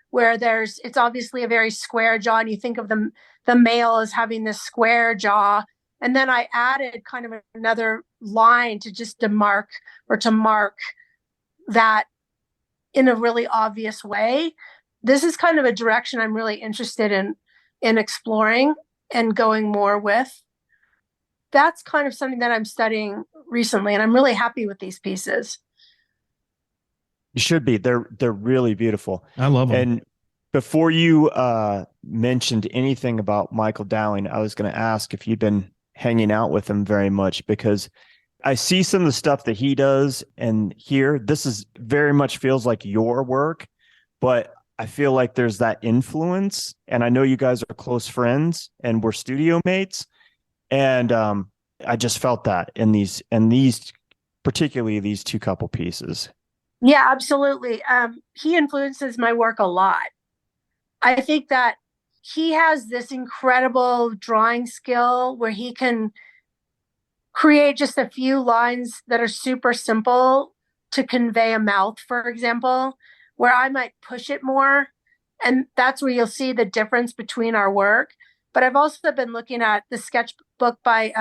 where it's obviously a very square jaw, and you think of the male as having this square jaw. And then I added kind of another line to just mark that in a really obvious way. This is kind of a direction I'm really interested in exploring and going more with. That's kind of something that I'm studying recently, and I'm really happy with these pieces. You should be. They're really beautiful. I love them. And before you mentioned anything about Michael Dowling, I was going to ask if you'd been hanging out with him very much, because I see some of the stuff that he does, and here, this is very much feels like your work, but I feel like there's that influence. And I know you guys are close friends and we're studio mates. And I just felt that in these particularly these two couple pieces. Yeah, absolutely. He influences my work a lot. I think that he has this incredible drawing skill where he can create just a few lines that are super simple to convey a mouth, for example, where I might push it more. And that's where you'll see the difference between our work. But I've also been looking at the sketchbook by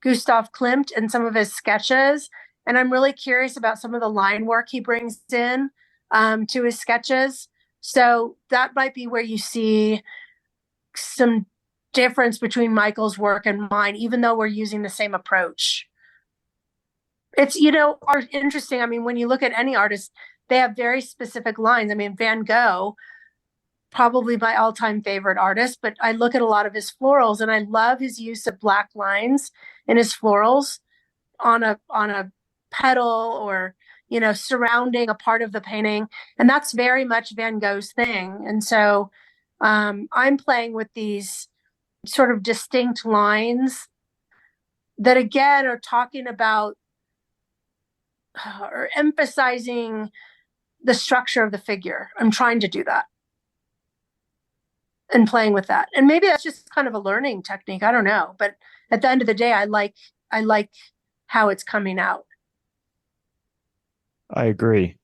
Gustav Klimt and some of his sketches. And I'm really curious about some of the line work he brings in to his sketches. So that might be where you see some difference between Michael's work and mine, even though we're using the same approach. It's, are interesting. I mean, when you look at any artist, they have very specific lines. I mean, Van Gogh, probably my all-time favorite artist, but I look at a lot of his florals and I love his use of black lines in his florals on a petal or, surrounding a part of the painting. And that's very much Van Gogh's thing. And so I'm playing with these sort of distinct lines that again are talking about or emphasizing the structure of the figure. I'm trying to do that and playing with that. And maybe that's just kind of a learning technique. I don't know. But at the end of the day, I like how it's coming out. I agree.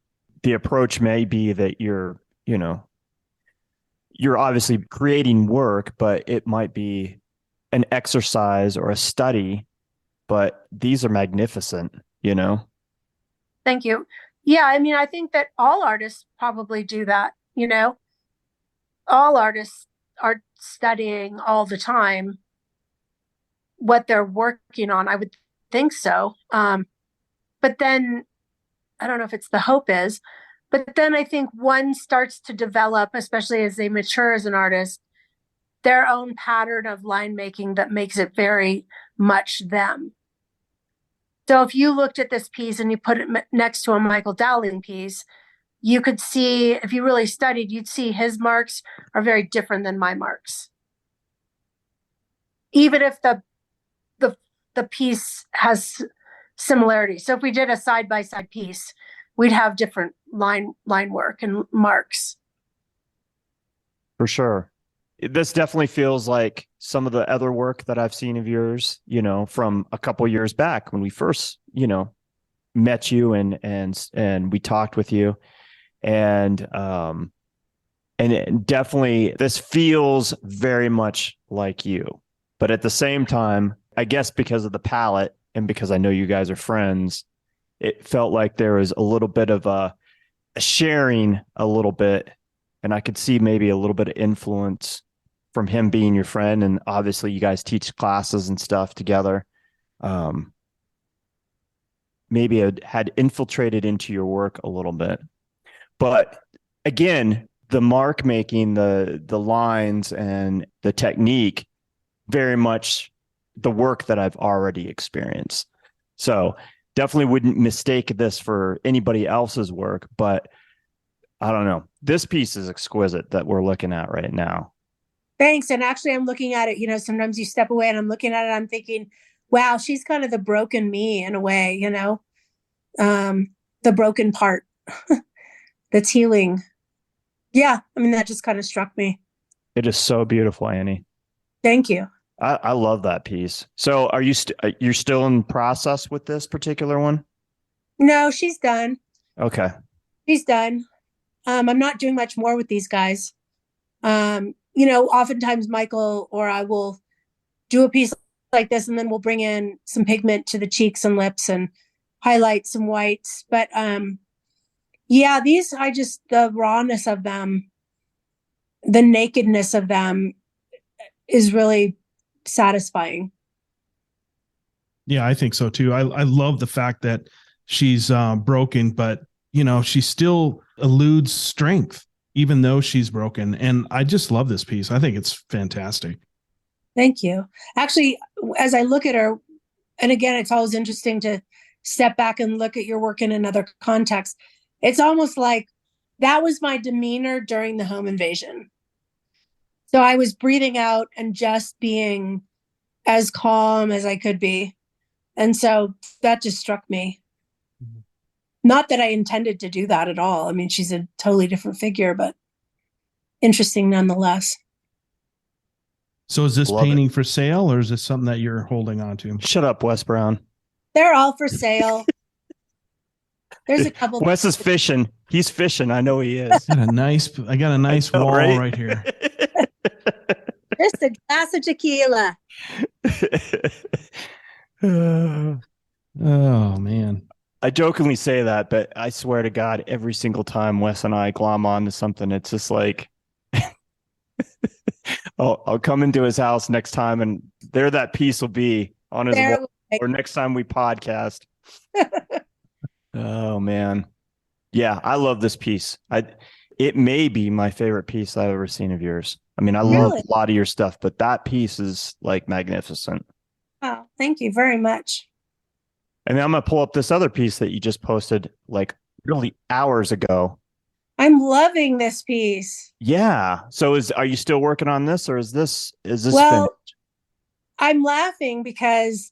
The approach may be that you're obviously creating work, but it might be an exercise or a study, but these are magnificent, Thank you. Yeah, I mean, I think that all artists probably do that, all artists are studying all the time what they're working on. I would think so. But then I don't know if it's the hope is, but then I think one starts to develop, especially as they mature as an artist, their own pattern of line making that makes it very much them. So if you looked at this piece and you put it next to a Michael Dowling piece, you could see, if you really studied, you'd see his marks are very different than my marks. Even if the piece has similarities. So if we did a side-by-side piece, we'd have different line work and marks. For sure. This definitely feels like some of the other work that I've seen of yours, from a couple years back when we first, met you and we talked with you. And definitely this feels very much like you. But at the same time, I guess because of the palette and because I know you guys are friends, it felt like there was a little bit of a sharing a little bit. And I could see maybe a little bit of influence from him being your friend. And obviously you guys teach classes and stuff together. Maybe it had infiltrated into your work a little bit. But again, the mark making, the lines and the technique, very much the work that I've already experienced. So definitely wouldn't mistake this for anybody else's work, but I don't know. This piece is exquisite that we're looking at right now. Thanks. And actually, I'm looking at it, sometimes you step away and I'm looking at it, I'm thinking, wow, she's kind of the broken me in a way, the broken part that's healing. Yeah. I mean, that just kind of struck me. It is so beautiful, Annie. Thank you. I love that piece. So are you you're still in process with this particular one? No, she's done. Okay. She's done. I'm not doing much more with these guys. Oftentimes Michael or I will do a piece like this and then we'll bring in some pigment to the cheeks and lips and highlight some whites. But these, the rawness of them, the nakedness of them is really satisfying. Yeah, I think so too. I love the fact that she's broken, but she still eludes strength even though she's broken. And I just love this piece. I think it's fantastic. Thank you. Actually, as I look at her, and again, it's always interesting to step back and look at your work in another context. It's almost like that was my demeanor during the home invasion. So I was breathing out and just being as calm as I could be. And so that just struck me. Not that I intended to do that at all. I mean, she's a totally different figure, but interesting nonetheless. So is this Love painting for sale, or is this something that you're holding on to? Shut up, Wes Brown. They're all for sale. There's a couple. Wes is fishing. He's fishing. I know he is. I got a nice know, wall right? right here. Just a glass of tequila. Oh man. I jokingly say that, but I swear to God, every single time Wes and I glom onto something, it's just like, I'll come into his house next time, and there that piece will be on his wall, or next time we podcast. Oh man, yeah, I love this piece. It may be my favorite piece I've ever seen of yours. I mean, I love a lot of your stuff, but that piece is like magnificent. Oh, thank you very much. And then I'm gonna pull up this other piece that you just posted like really hours ago. I'm loving this piece. Yeah. So are you still working on this, or is this well, finished? I'm laughing because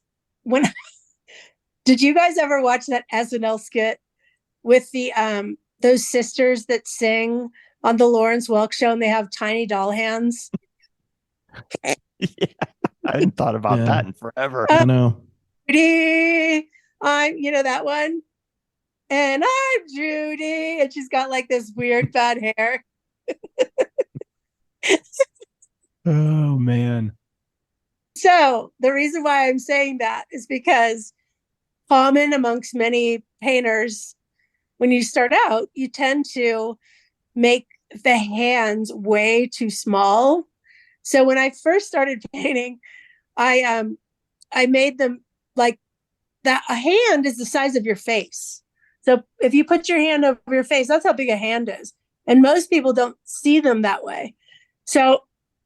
did you guys ever watch that SNL skit with the those sisters that sing on the Lawrence Welk show and they have tiny doll hands? Yeah. I hadn't thought about that in forever. I know. You know that one? And I'm Judy. And she's got like this weird bad hair. Oh, man. So the reason why I'm saying that is because common amongst many painters, when you start out, you tend to make the hands way too small. So when I first started painting, I made them like that. A hand is the size of your face. So if you put your hand over your face, that's how big a hand is. And most people don't see them that way. So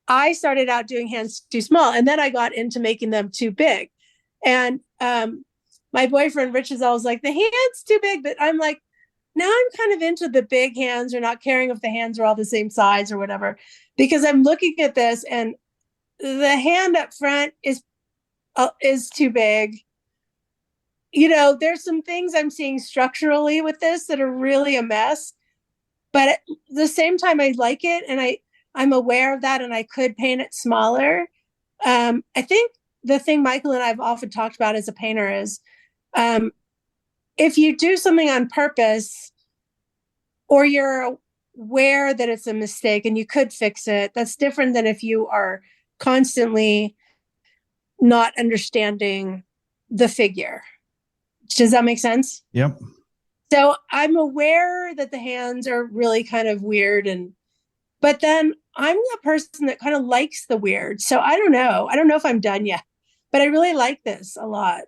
I started out doing hands too small, and then I got into making them too big. And my boyfriend, Rich, is always like, the hand's too big. But I'm like, now I'm kind of into the big hands, or not caring if the hands are all the same size or whatever, because I'm looking at this and the hand up front is too big. You know, there's some things I'm seeing structurally with this that are really a mess, but at the same time, I like it, and I'm aware of that, and I could paint it smaller. I think the thing Michael and I have often talked about as a painter is, if you do something on purpose, or you're aware that it's a mistake and you could fix it, that's different than if you are constantly not understanding the figure. Does that make sense? Yep. So I'm aware that the hands are really kind of weird, but then I'm the person that kind of likes the weird. So I don't know. I don't know if I'm done yet, but I really like this a lot.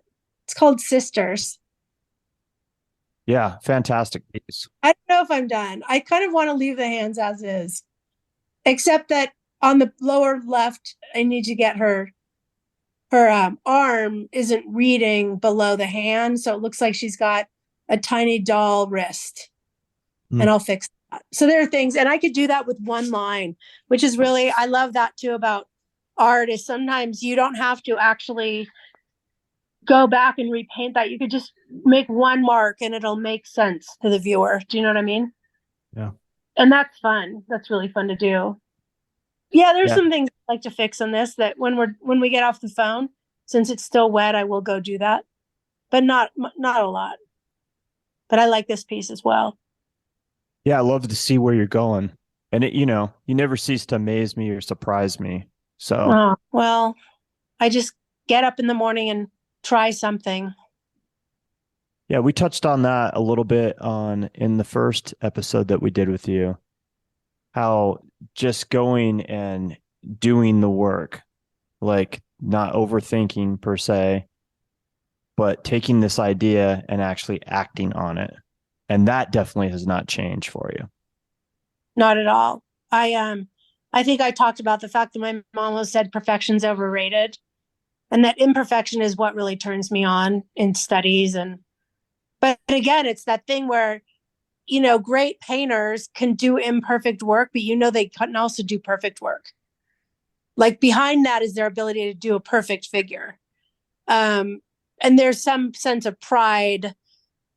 It's called Sisters. Yeah, fantastic piece. I don't know if I'm done. I kind of want to leave the hands as is, except that on the lower left, I need to get her arm isn't reading below the hand. So it looks like she's got a tiny doll wrist, and I'll fix that. So there are things, and I could do that with one line, which is really, I love that too about art, is sometimes you don't have to actually go back and repaint that. You could just make one mark and it'll make sense to the viewer. Do you know what I mean? Yeah. And that's fun. That's really fun to do. Yeah, there's some things I like to fix on this that when we get off the phone, since it's still wet, I will go do that, but not a lot. But I like this piece as well. Yeah, I love to see where you're going, and you never cease to amaze me or surprise me. So, well, I just get up in the morning and try something. Yeah, we touched on that a little bit in the first episode that we did with you. How just going and doing the work, like not overthinking per se, but taking this idea and actually acting on it. And that definitely has not changed for you. Not at all. I think I talked about the fact that my mom always said perfection's overrated, and that imperfection is what really turns me on in studies. But again, it's that thing where, great painters can do imperfect work, but they can also do perfect work. Like behind that is their ability to do a perfect figure. and there's some sense of pride,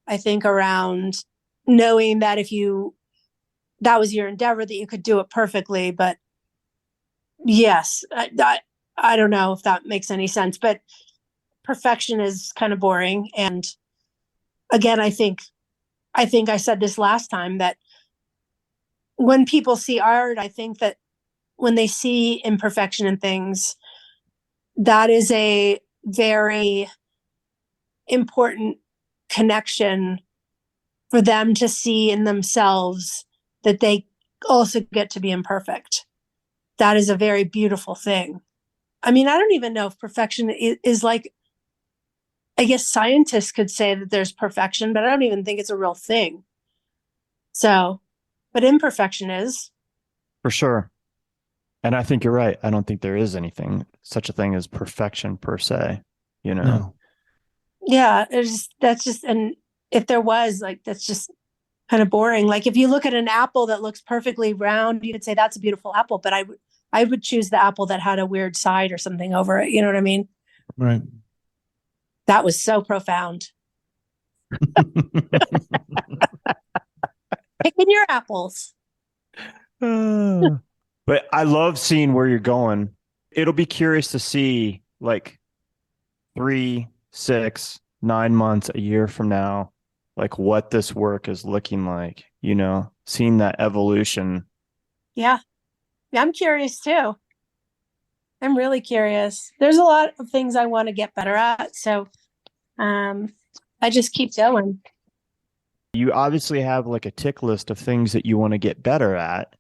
I think, around knowing that that was your endeavor, that you could do it perfectly. But yes, I don't know if that makes any sense, but perfection is kind of boring. And again, I think I said this last time, that when people see art, I think that when they see imperfection in things, that is a very important connection for them to see in themselves, that they also get to be imperfect. That is a very beautiful thing. I mean, I don't even know if perfection is like, I guess scientists could say that there's perfection, but I don't even think it's a real thing. So, but imperfection is. For sure. And I think you're right. I don't think there is such a thing as perfection per se, you know? No. Yeah, and if there was, like, that's just kind of boring. Like, if you look at an apple that looks perfectly round, you could say that's a beautiful apple, but I would choose the apple that had a weird side or something over it. You know what I mean? Right. That was so profound. Picking your apples. But I love seeing where you're going. It'll be curious to see, like, 3, 6, 9 months, a year from now, like, what this work is looking like, you know, seeing that evolution. Yeah. I'm curious too. I'm really curious. There's a lot of things I want to get better at. So I just keep going. You obviously have like a tick list of things that you want to get better at.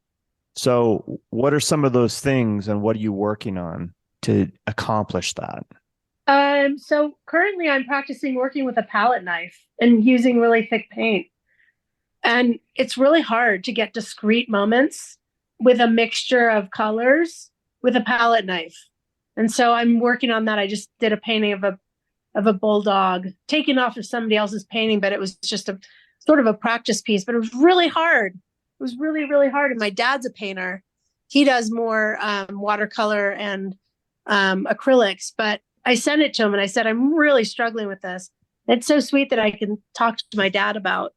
So what are some of those things, and what are you working on to accomplish that? So currently I'm practicing working with a palette knife and using really thick paint. And it's really hard to get discrete moments with a mixture of colors with a palette knife. And so I'm working on that. I just did a painting of a bulldog taken off of somebody else's painting, but it was just a sort of a practice piece, but it was really hard. It was really, really hard. And my dad's a painter. He does more watercolor and acrylics, but I sent it to him and I said, I'm really struggling with this. It's so sweet that I can talk to my dad about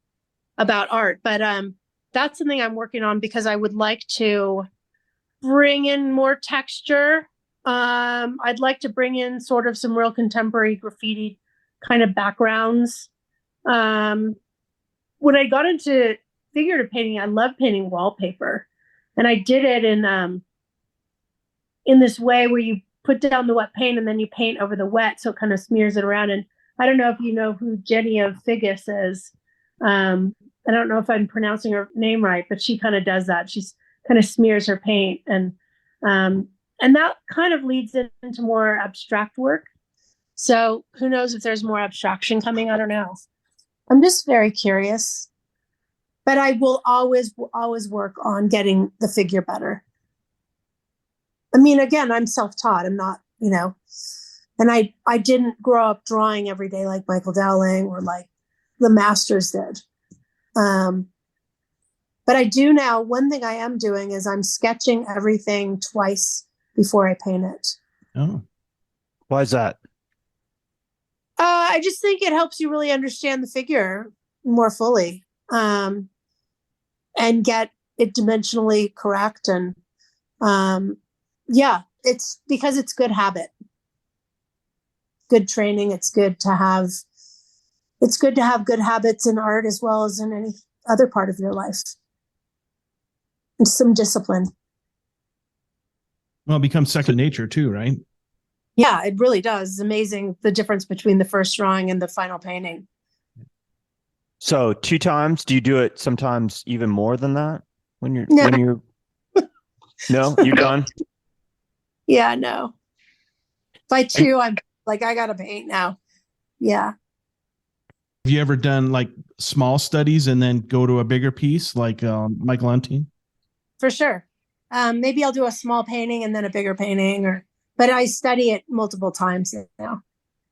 art. But that's something I'm working on, because I would like to bring in more texture. I'd like to bring in sort of some real contemporary graffiti kind of backgrounds. When I got into figurative painting, I love painting wallpaper. And I did it in this way where you put down the wet paint and then you paint over the wet, so it kind of smears it around. And I don't know if you know who Jenny of Figgis is. I don't know if I'm pronouncing her name right, but she kind of does that. She's kind of smears her paint, and that kind of leads into more abstract work. So who knows if there's more abstraction coming? I don't know. I'm just very curious, but I will always work on getting the figure better. I mean, again, I'm self-taught. I'm not, and I didn't grow up drawing every day like Michael Dowling or like the masters did. But I do now. One thing I am doing is I'm sketching everything twice before I paint it. Oh, Why is that? I just think it helps you really understand the figure more fully, and get it dimensionally correct. And it's because it's good habit, good training. It's good to have good habits in art as well as in any other part of your life. And some discipline. Well, it becomes second nature too, right? Yeah, it really does. It's amazing the difference between the first drawing and the final painting. So 2 times? Do you do it sometimes even more than that when you're No, you're done? Yeah, no. By 2, I'm like, I gotta paint now. Yeah. Have you ever done like small studies and then go to a bigger piece like Michelangelo? For sure. Maybe I'll do a small painting and then a bigger painting, but I study it multiple times now.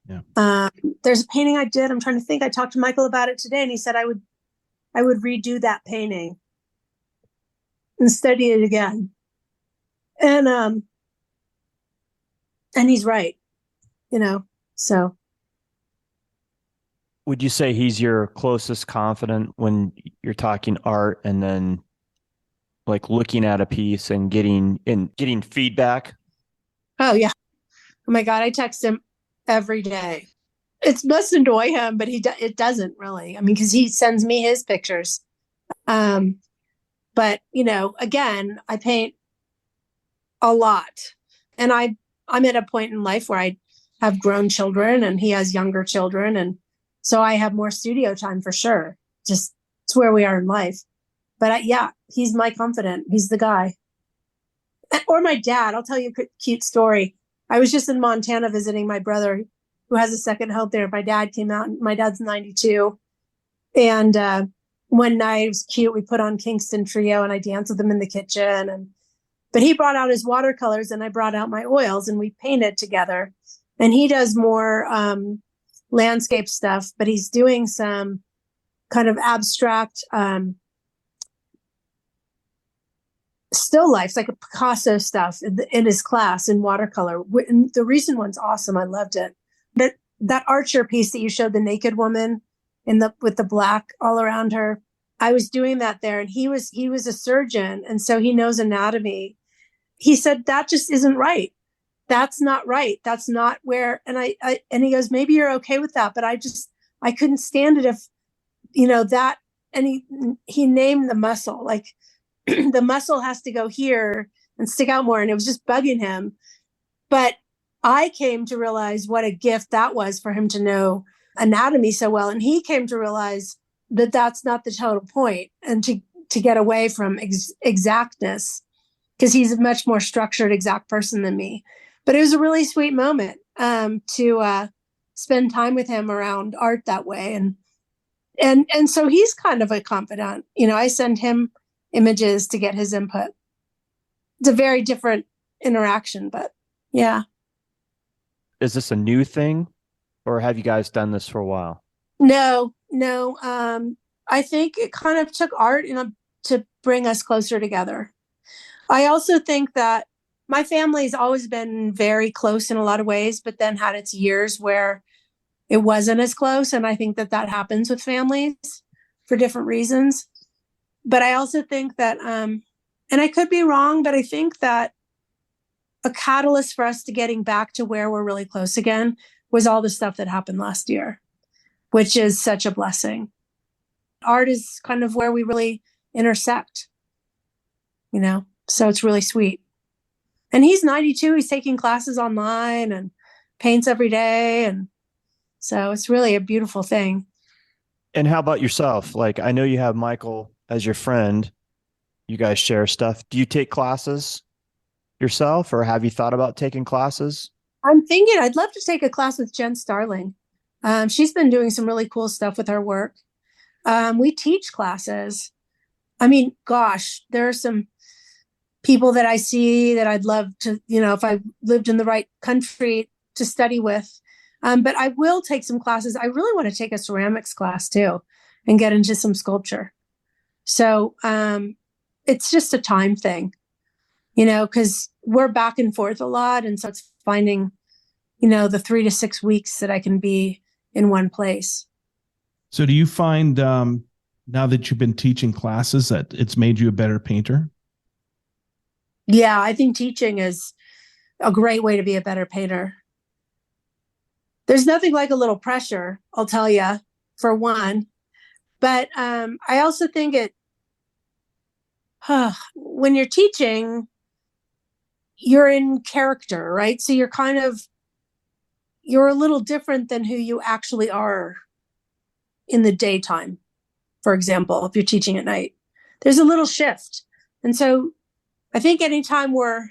Yeah. There's a painting I did. I'm trying to think. I talked to Michael about it today, and he said I would redo that painting and study it again. And he's right, so Would you say he's your closest confidant when you're talking art and then like looking at a piece and getting feedback? Oh yeah. Oh my God, I text him every day. It must annoy him, but it doesn't really. I mean, because he sends me his pictures. Um, but again, I paint a lot, and I'm at a point in life where I have grown children, and he has younger children, and so I have more studio time for sure. Just it's where we are in life. But yeah, he's my confidant. He's the guy. Or my dad. I'll tell you a cute story. I was just in Montana visiting my brother who has a second home there. My dad came out, and my dad's 92. And one night, it was cute. We put on Kingston Trio and I danced with him in the kitchen. But he brought out his watercolors and I brought out my oils and we painted together. And he does more landscape stuff, but he's doing some kind of abstract still lifes, like a Picasso stuff in his class in watercolor. And the recent one's awesome. I loved it. But that Archer piece that you showed, the naked woman with the black all around her, I was doing that there, and he was a surgeon, and so he knows anatomy. He said that just isn't right. That's not right. That's not where. And and he goes, maybe you're okay with that, but I couldn't stand it if that. And he named the muscle, like the muscle has to go here and stick out more. And it was just bugging him. But I came to realize what a gift that was for him to know anatomy so well. And he came to realize that that's not the total point, and to get away from exactness, because he's a much more structured, exact person than me. But it was a really sweet moment to spend time with him around art that way. And so he's kind of a confidant. I send him images to get his input. It's a very different interaction, but yeah. Is this a new thing, or have you guys done this for a while? No. I think it kind of took art to bring us closer together. I also think that my family's always been very close in a lot of ways, but then had its years where it wasn't as close. And I think that happens with families for different reasons. But I also think that, and I could be wrong, but I think that a catalyst for us to getting back to where we're really close again was all the stuff that happened last year, which is such a blessing. Art is kind of where we really intersect, so it's really sweet. And he's 92. He's taking classes online and paints every day. And so it's really a beautiful thing. And how about yourself? Like, I know you have Michael as your friend. You guys share stuff. Do you take classes yourself, or have you thought about taking classes? I'm thinking I'd love to take a class with Jen Starling. She's been doing some really cool stuff with her work. We teach classes. I mean, gosh, there are some people that I see that I'd love to, if I lived in the right country, to study with. But I will take some classes. I really want to take a ceramics class too and get into some sculpture. So it's just a time thing, because we're back and forth a lot. And so it's finding, the 3 to 6 weeks that I can be in one place. So do you find now that you've been teaching classes that it's made you a better painter? Yeah, I think teaching is a great way to be a better painter. There's nothing like a little pressure, I'll tell you, for one. But I also think when you're teaching, you're in character, right? So you're a little different than who you actually are in the daytime. For example, if you're teaching at night, there's a little shift. And so I think anytime we're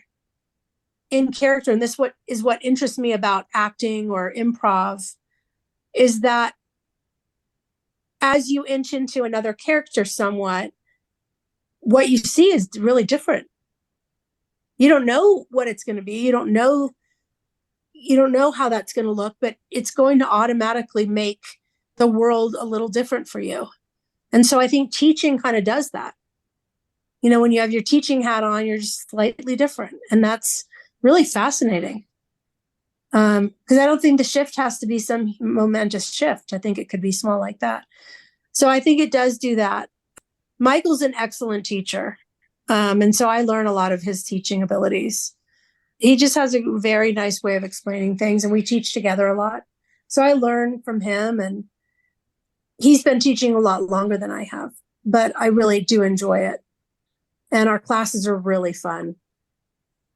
in character, and this is what interests me about acting or improv, is that as you inch into another character somewhat, what you see is really different. You don't know what it's going to be. You don't know how that's going to look, but it's going to automatically make the world a little different for you. And so I think teaching kind of does that. When you have your teaching hat on, you're just slightly different. And that's really fascinating. Because I don't think the shift has to be some momentous shift. I think it could be small like that. So I think it does do that. Michael's an excellent teacher. And so I learn a lot of his teaching abilities. He just has a very nice way of explaining things, and we teach together a lot. So I learn from him, and he's been teaching a lot longer than I have, but I really do enjoy it. And our classes are really fun.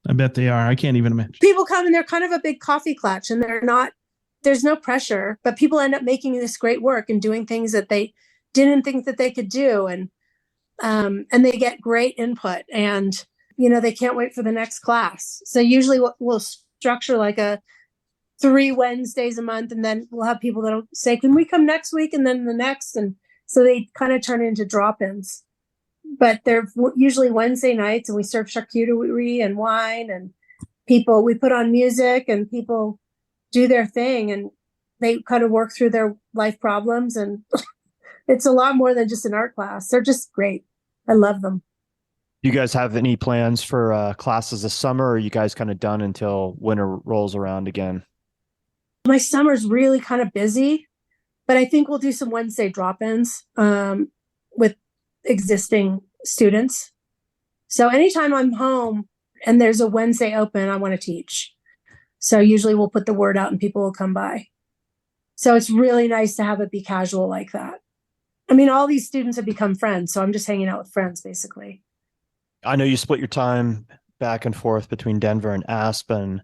I bet they are. I can't even imagine. People come and they're kind of a big coffee clutch, and there's no pressure, but people end up making this great work and doing things that they didn't think that they could do. And they get great input, and, they can't wait for the next class. So usually we'll structure like 3 Wednesdays a month, and then we'll have people that'll say, can we come next week? And then the next. And so they kind of turn into drop-ins, but they're usually Wednesday nights, and we serve charcuterie and wine, and we put on music, and people do their thing, and they kind of work through their life problems. And it's a lot more than just an art class. They're just great. I love them. You guys have any plans for classes this summer, or are you guys kind of done until winter rolls around again? My summer's really kind of busy, but I think we'll do some Wednesday drop-ins with existing students. So anytime I'm home and there's a Wednesday open, I want to teach. So usually we'll put the word out and people will come by. So it's really nice to have it be casual like that. I mean, all these students have become friends, so I'm just hanging out with friends, basically. I know you split your time back and forth between Denver and Aspen,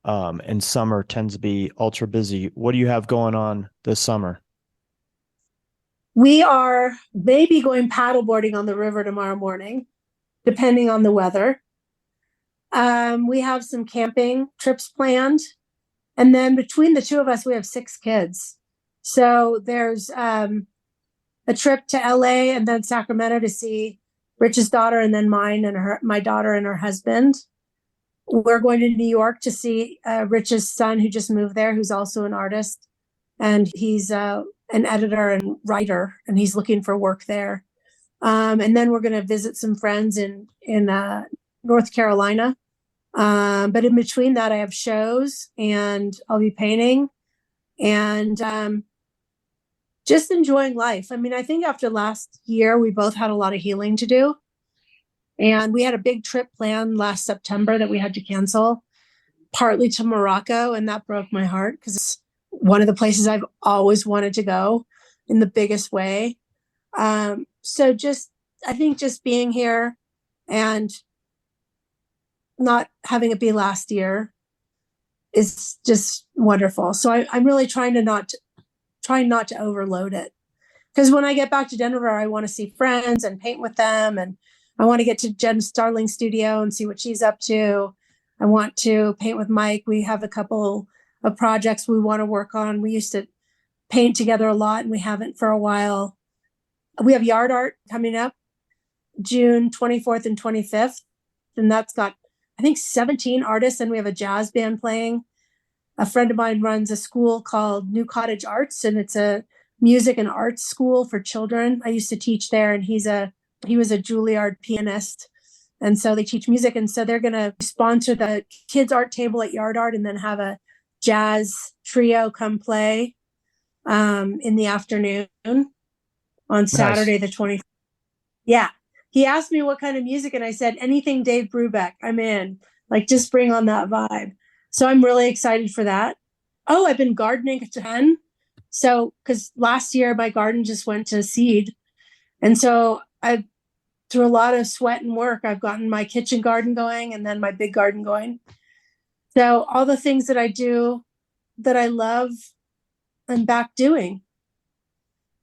and summer tends to be ultra busy. What do you have going on this summer? We are maybe going paddleboarding on the river tomorrow morning, depending on the weather. We have some camping trips planned. And then between the two of us, we have 6 kids. So there's a trip to LA and then Sacramento to see Rich's daughter, and then mine and my daughter and her husband. We're going to New York to see Rich's son, who just moved there, who's also an artist. And he's an editor and writer, and he's looking for work there. And then we're going to visit some friends in North Carolina. But in between that, I have shows, and I'll be painting and just enjoying life. I mean, I think after last year, we both had a lot of healing to do. And we had a big trip planned last September that we had to cancel, partly to Morocco. And that broke my heart because it's one of the places I've always wanted to go in the biggest way. So I think just being here and not having it be last year is just wonderful. So I'm really trying not to overload it. Because when I get back to Denver, I want to see friends and paint with them. And I want to get to Jen Starling's studio and see what she's up to. I want to paint with Mike. We have a couple of projects we want to work on. We used to paint together a lot, and we haven't for a while. We have yard art coming up June 24th and 25th. And that's got, I think, 17 artists, and we have a jazz band playing. A friend of mine runs a school called New Cottage Arts, and it's a music and arts school for children. I used to teach there, and he was a Juilliard pianist. And so they teach music. And so they're going to sponsor the kids' art table at Yard Art, and then have a jazz trio come play in the afternoon on Saturday, the 20th. Yeah. He asked me what kind of music, and I said, anything Dave Brubeck, I'm in. Like, just bring on that vibe. So I'm really excited for that. Oh, I've been gardening a ton. So, because last year my garden just went to seed. And so through a lot of sweat and work, I've gotten my kitchen garden going and then my big garden going. So all the things that I do that I love, I'm back doing.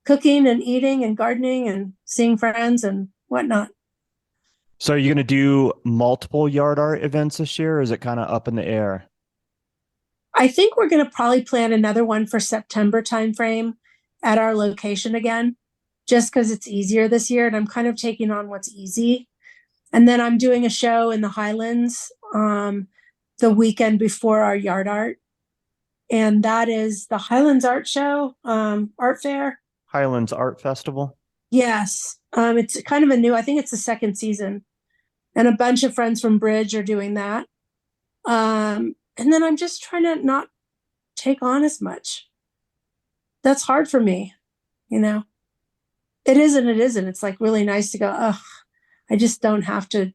Cooking and eating and gardening and seeing friends and whatnot. So are you going to do multiple yard art events this year, or is it kind of up in the air? I think we're going to probably plan another one for September timeframe at our location again, just because it's easier this year. And I'm kind of taking on what's easy. And then I'm doing a show in the Highlands the weekend before our yard art. And that is the Highlands Art Show, art fair. Highlands Art Festival? Yes. It's kind of I think it's the second season. And a bunch of friends from Bridge are doing that. And then I'm just trying to not take on as much. That's hard for me, you know. It is and it isn't. It's like really nice to go, oh, I just don't have to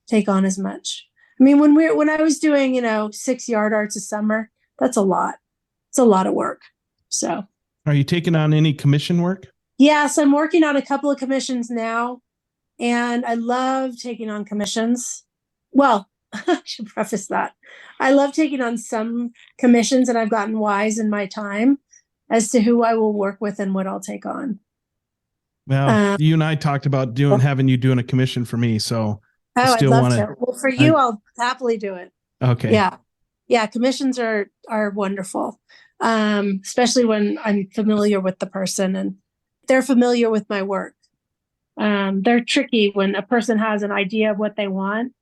take on as much. I mean, when I was doing, 6 yard arts a summer, that's a lot. It's a lot of work. So Are you taking on any commission work? yes, I'm working on a couple of commissions now, and I love taking on commissions. Well, I should preface that. I love taking on some commissions, and I've gotten wise in my time as to who I will work with and what I'll take on. Well, you and I talked about having you doing a commission for me. So I'd love to. Well, for you, I'll happily do it. Okay. Yeah. Yeah. Commissions are wonderful. Especially when I'm familiar with the person and they're familiar with my work. They're tricky when a person has an idea of what they want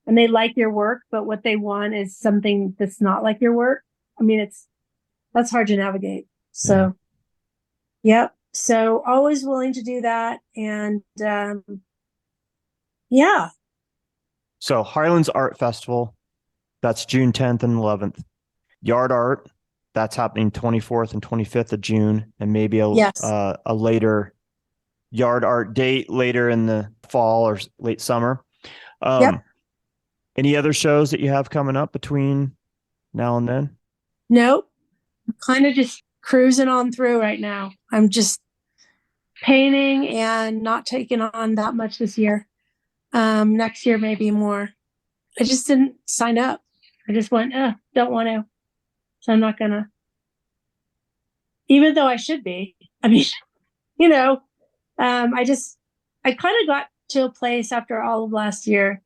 and they like your work, but what they want is something that's not like your work. I mean, that's hard to navigate. So, yeah. So always willing to do that. And, yeah. So Highlands Art Festival, that's June 10th and 11th. Yard Art, that's happening 24th and 25th of June, and maybe a later yard art date later in the fall or late summer. Any other shows that you have coming up between now and then? Nope. I'm kind of just cruising on through right now. I'm just painting and not taking on that much this year. Next year, maybe more. I just didn't sign up. I just went, don't want to. So I'm not gonna, even though I should be. I mean, I kind of got to a place after all of last year,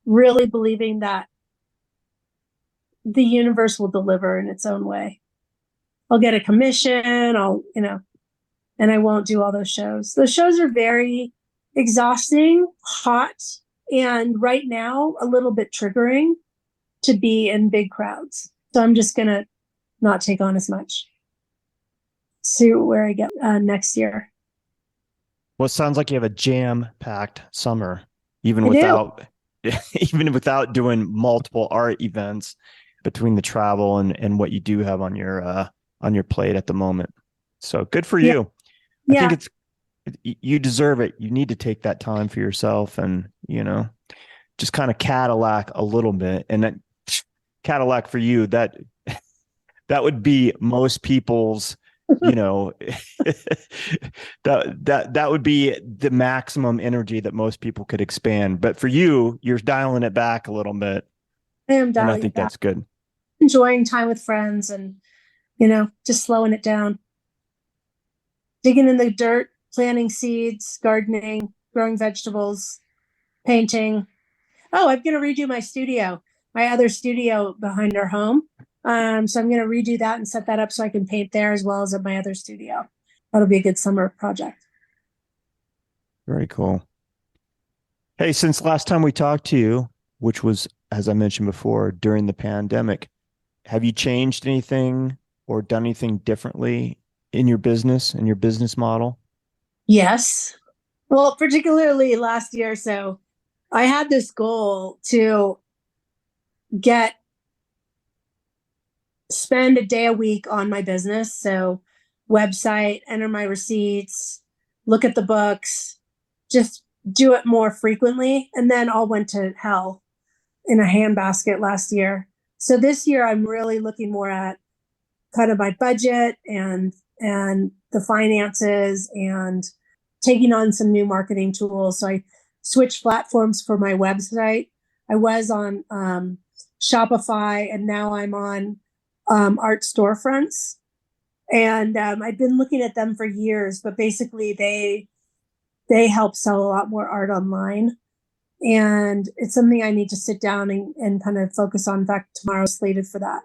really believing that the universe will deliver in its own way. I'll get a commission, and I won't do all those shows. Those shows are very exhausting, hot, and right now a little bit triggering to be in big crowds. So I'm just going to not take on as much. See where I get next year. Well, it sounds like you have a jam-packed summer, even without doing multiple art events between the travel and what you do have on your plate at the moment. So good for you. I think you deserve it. You need to take that time for yourself and, just kind of Cadillac a little bit. And that Cadillac for you, that would be most people's, that would be the maximum energy that most people could expand. But for you, you're dialing it back a little bit. I am dialing and I think that's good. Enjoying time with friends and, just slowing it down. Digging in the dirt, planting seeds, gardening, growing vegetables, painting. Oh, I'm going to redo my studio, my other studio behind our home. So I'm going to redo that and set that up so I can paint there as well as at my other studio. That'll be a good summer project. Very cool. Hey, since last time we talked to you, which was, as I mentioned before, during the pandemic, have you changed anything or done anything differently in your business and your business model? Yes. Well, particularly last year. So I had this goal to spend a day a week on my business. So website, enter my receipts, look at the books, just do it more frequently. And then all went to hell in a handbasket last year. So this year I'm really looking more at kind of my budget and the finances and taking on some new marketing tools. So I switched platforms for my website. I was on Shopify and now I'm on art storefronts. And I've been looking at them for years, but basically they help sell a lot more art online. And it's something I need to sit down and kind of focus on. In fact, tomorrow's slated for that,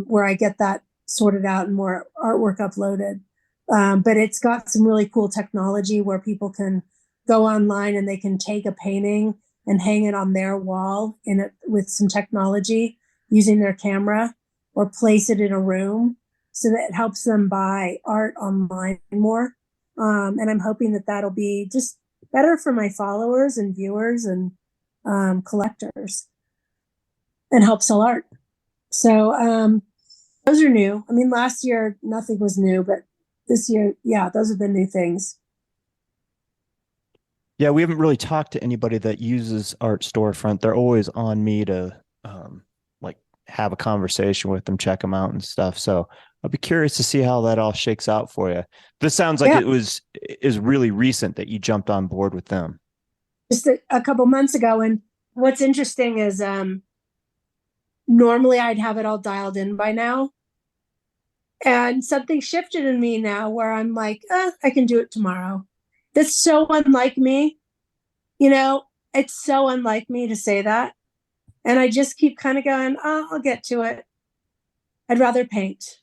where I get that sorted out and more artwork uploaded. But it's got some really cool technology where people can go online and they can take a painting and hang it on their wall with some technology using their camera or place it in a room so that it helps them buy art online more. And I'm hoping that that'll be just better for my followers and viewers and collectors. and help sell art. So those are new. I mean, last year nothing was new, but this year, yeah, those are the new things. Yeah, we haven't really talked to anybody that uses Art Storefront. They're always on me to like have a conversation with them, check them out and stuff. So I'll be curious to see how that all shakes out for you. This sounds like Yeah. is really recent that you jumped on board with them. Just a couple months ago. And what's interesting is normally I'd have it all dialed in by now. And something shifted in me now where I'm like, I can do it tomorrow. That's so unlike me. You know, it's so unlike me to say that. And I just keep kind of going, I'll get to it. I'd rather paint.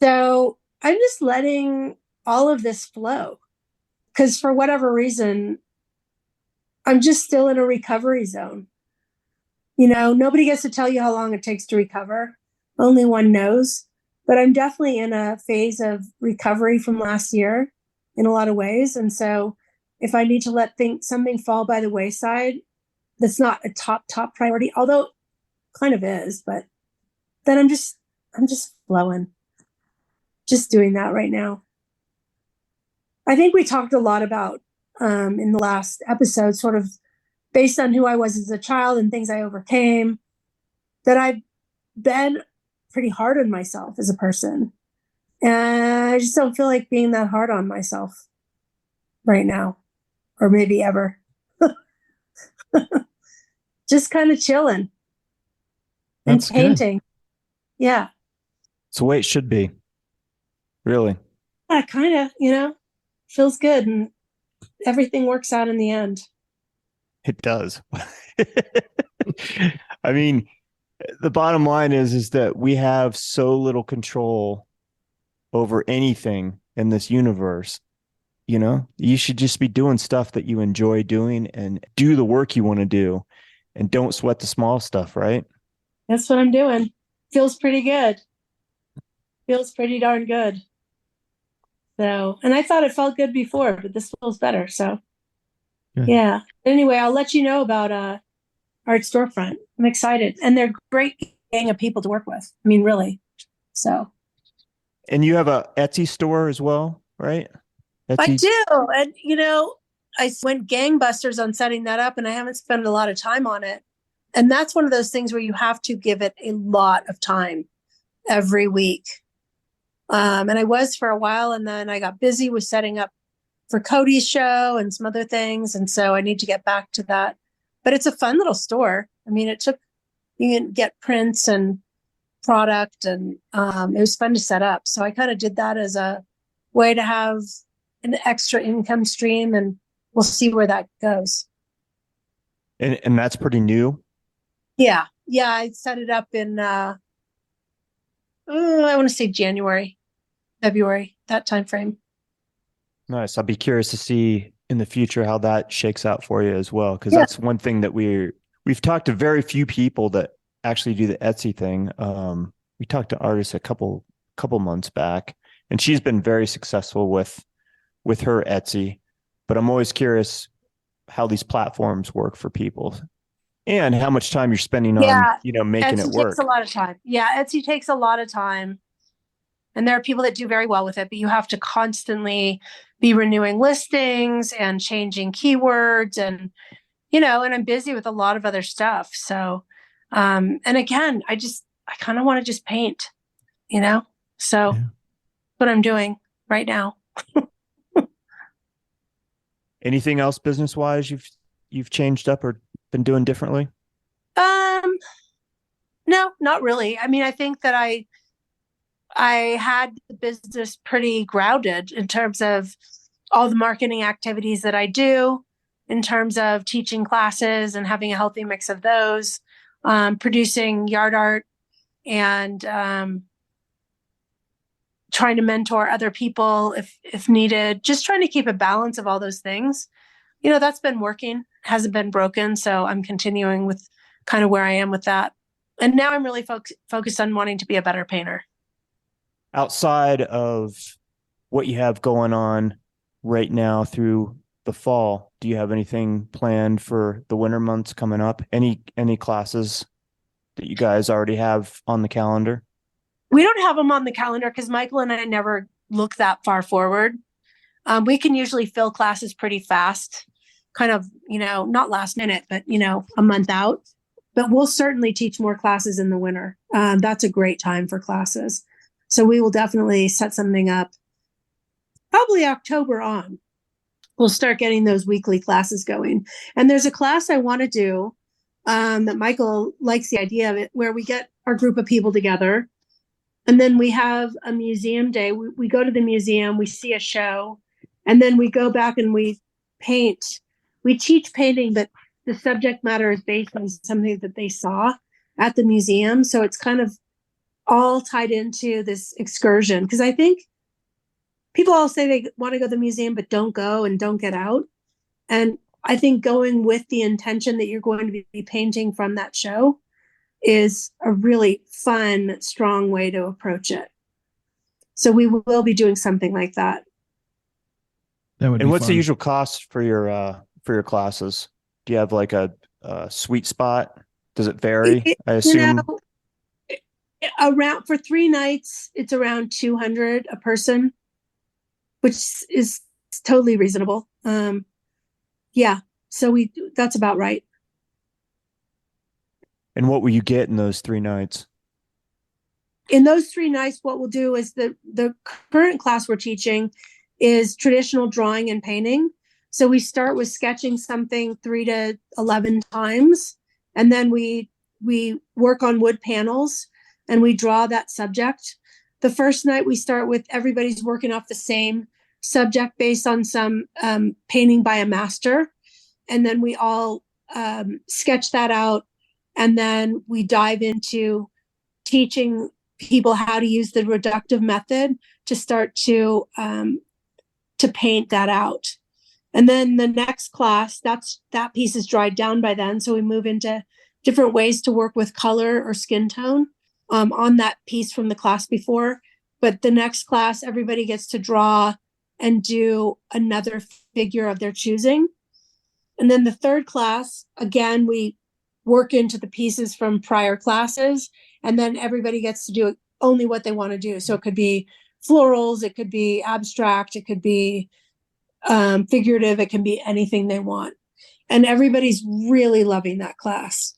So I'm just letting all of this flow. Because for whatever reason, I'm just still in a recovery zone. You know, nobody gets to tell you how long it takes to recover. Only one knows. But I'm definitely in a phase of recovery from last year in a lot of ways. And so if I need to let something fall by the wayside, that's not a top priority, although it kind of is, but then I'm just flowing, just doing that right now. I think we talked a lot about in the last episode, sort of based on who I was as a child and things I overcame, that I've been pretty hard on myself as a person. And I just don't feel like being that hard on myself right now, or maybe ever. Just kind of chilling and That's painting. good. Yeah. It's the way it should be. Really. Yeah, kind of, you know, feels good and everything works out in the end. It does. I mean, the bottom line is that we have so little control over anything in this universe. You know, you should just be doing stuff that you enjoy doing and do the work you want to do and don't sweat the small stuff, right? That's what I'm doing. Feels pretty good. Feels pretty darn good. So, and I thought it felt good before, but this feels better. So, yeah. Anyway, I'll let you know about Art Storefront. I'm excited. And they're a great gang of people to work with. I mean, really. So. And you have a Etsy store as well, right? Etsy. I do. And, you know, I went gangbusters on setting that up and I haven't spent a lot of time on it. And that's one of those things where you have to give it a lot of time every week. And I was for a while, and then I got busy with setting up for Cody's show and some other things. And so I need to get back to that. But it's a fun little store. I mean, you can get prints and product, and it was fun to set up. So I kind of did that as a way to have an extra income stream, and we'll see where that goes. And that's pretty new. Yeah. I set it up in, I want to say January, February, that time frame. Nice. I'll be curious to see in the future how that shakes out for you as well, because that's one thing that we've talked to very few people that actually do the Etsy thing. We talked to artists a couple months back, and she's been very successful with her Etsy. But I'm always curious how these platforms work for people and how much time you're spending on, making Etsy it work. Takes a lot of time. Yeah, Etsy takes a lot of time. And there are people that do very well with it, but you have to constantly be renewing listings and changing keywords and, and I'm busy with a lot of other stuff. So, and again, I kind of want to just paint, so that's what I'm doing right now. Anything else business-wise you've changed up or been doing differently? No, not really. I mean, I think that I had the business pretty grounded in terms of all the marketing activities that I do, in terms of teaching classes and having a healthy mix of those, producing yard art, and trying to mentor other people if needed, just trying to keep a balance of all those things. That's been working, hasn't been broken. So I'm continuing with kind of where I am with that. And now I'm really focused on wanting to be a better painter. Outside of what you have going on right now through the fall, do you have anything planned for the winter months coming up? Any classes that you guys already have on the calendar? We don't have them on the calendar because Michael and I never look that far forward. We can usually fill classes pretty fast, kind of, not last minute, but, a month out. But we'll certainly teach more classes in the winter. That's a great time for classes. So we will definitely set something up probably October on. We'll start getting those weekly classes going. And there's a class I want to do that Michael likes the idea of it, where we get our group of people together. And then we have a museum day. We go to the museum, we see a show, and then we go back and we paint. We teach painting, but the subject matter is based on something that they saw at the museum. So it's kind of all tied into this excursion. Because I think people all say they want to go to the museum, but don't go and don't get out. And I think going with the intention that you're going to be painting from that show is a really fun, strong way to approach it. So we will be doing something like that. That would. And be what's fun. the usual cost for your classes? Do you have like a sweet spot? Does it vary? I assume. Around for 3 nights, it's around 200 a person, which is totally reasonable. Yeah, so that's about right. And what will you get in those 3 nights? In those 3 nights, what we'll do is the current class we're teaching is traditional drawing and painting. So we start with sketching something 3 to 11 times, and then we work on wood panels and we draw that subject. The first night we start with everybody's working off the same subject based on some painting by a master, and then we all sketch that out. And then we dive into teaching people how to use the reductive method to start to paint that out. And then the next class, that piece is dried down by then. So we move into different ways to work with color or skin tone on that piece from the class before. But the next class, everybody gets to draw and do another figure of their choosing. And then the third class, again, we work into the pieces from prior classes, and then everybody gets to do only what they want to do. So it could be florals, it could be abstract, it could be figurative, it can be anything they want. And everybody's really loving that class.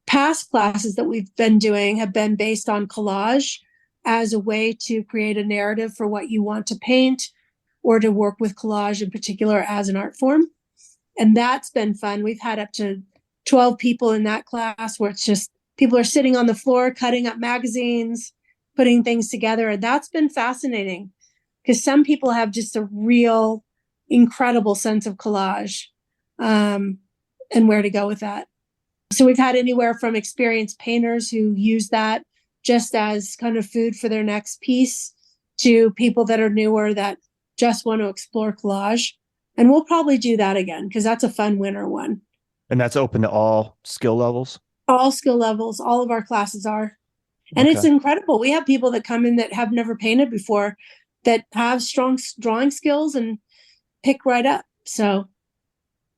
Past classes that we've been doing have been based on collage as a way to create a narrative for what you want to paint, or to work with collage in particular as an art form. And that's been fun. We've had up to 12 people in that class, where it's just people are sitting on the floor, cutting up magazines, putting things together. And that's been fascinating because some people have just a real incredible sense of collage and where to go with that. So we've had anywhere from experienced painters who use that just as kind of food for their next piece, to people that are newer that just want to explore collage. And we'll probably do that again because that's a fun winter one. And that's open to all skill levels? All skill levels. All of our classes are. And It's incredible. We have people that come in that have never painted before, that have strong drawing skills and pick right up. So.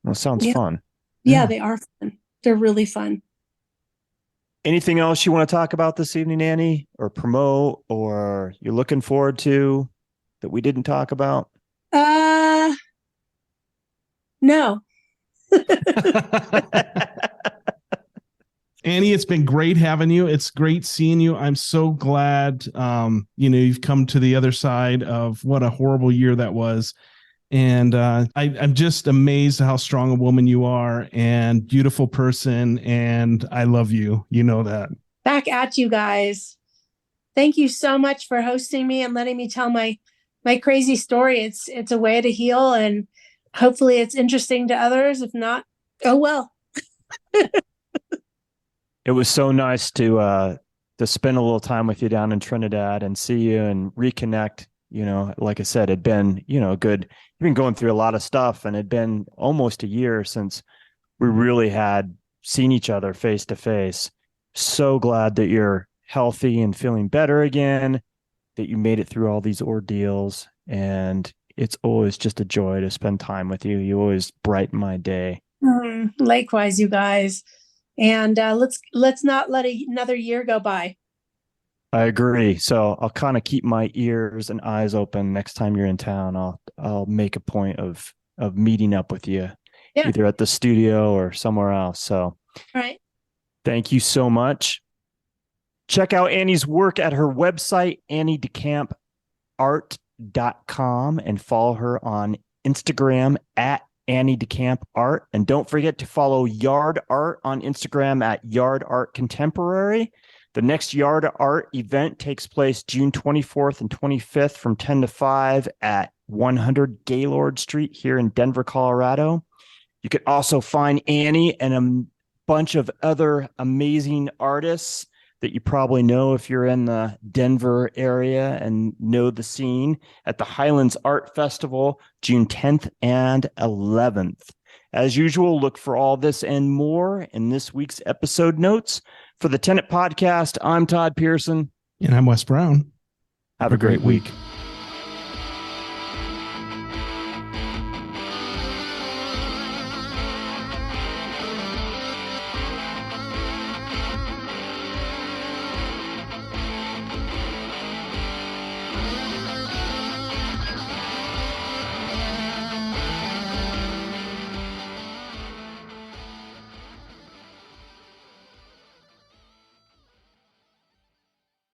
Well, sounds fun. Yeah, they are fun. They're really fun. Anything else you want to talk about this evening, Annie, or promote, or you're looking forward to that we didn't talk about? No. Annie, it's been great having you. It's great seeing you. I'm so glad, you've come to the other side of what a horrible year that was. And I'm just amazed at how strong a woman you are, and beautiful person. And I love you. You know that. Back at you guys. Thank you so much for hosting me and letting me tell my crazy story. It's a way to heal, and hopefully it's interesting to others. If not, oh well. It was so nice to spend a little time with you down in Trinidad and see you and reconnect. Like I said, it'd been, you've been going through a lot of stuff, and it'd been almost a year since we really had seen each other face to face. So glad that you're healthy and feeling better again, that you made it through all these ordeals. And it's always just a joy to spend time with you. You always brighten my day. Likewise, you guys. And let's not let another year go by. I agree. So I'll kind of keep my ears and eyes open next time you're in town. I'll make a point of meeting up with you, either at the studio or somewhere else. So, all right. Thank you so much. Check out Annie's work at her website, anniedecampart.com, and follow her on Instagram at Annie Decamp Art. And don't forget to follow Yard Art on Instagram at Yard Art Contemporary. The next Yard Art event takes place June 24th and 25th from 10 to 5 at 100 Gaylord Street here in Denver, Colorado. You can also find Annie and a bunch of other amazing artists that you probably know if you're in the Denver area and know the scene at the Highlands Art Festival, June 10th and 11th. As usual, look for all this and more in this week's episode notes. For the Tenet Podcast, I'm Todd Pearson. And I'm Wes Brown. Have a great week.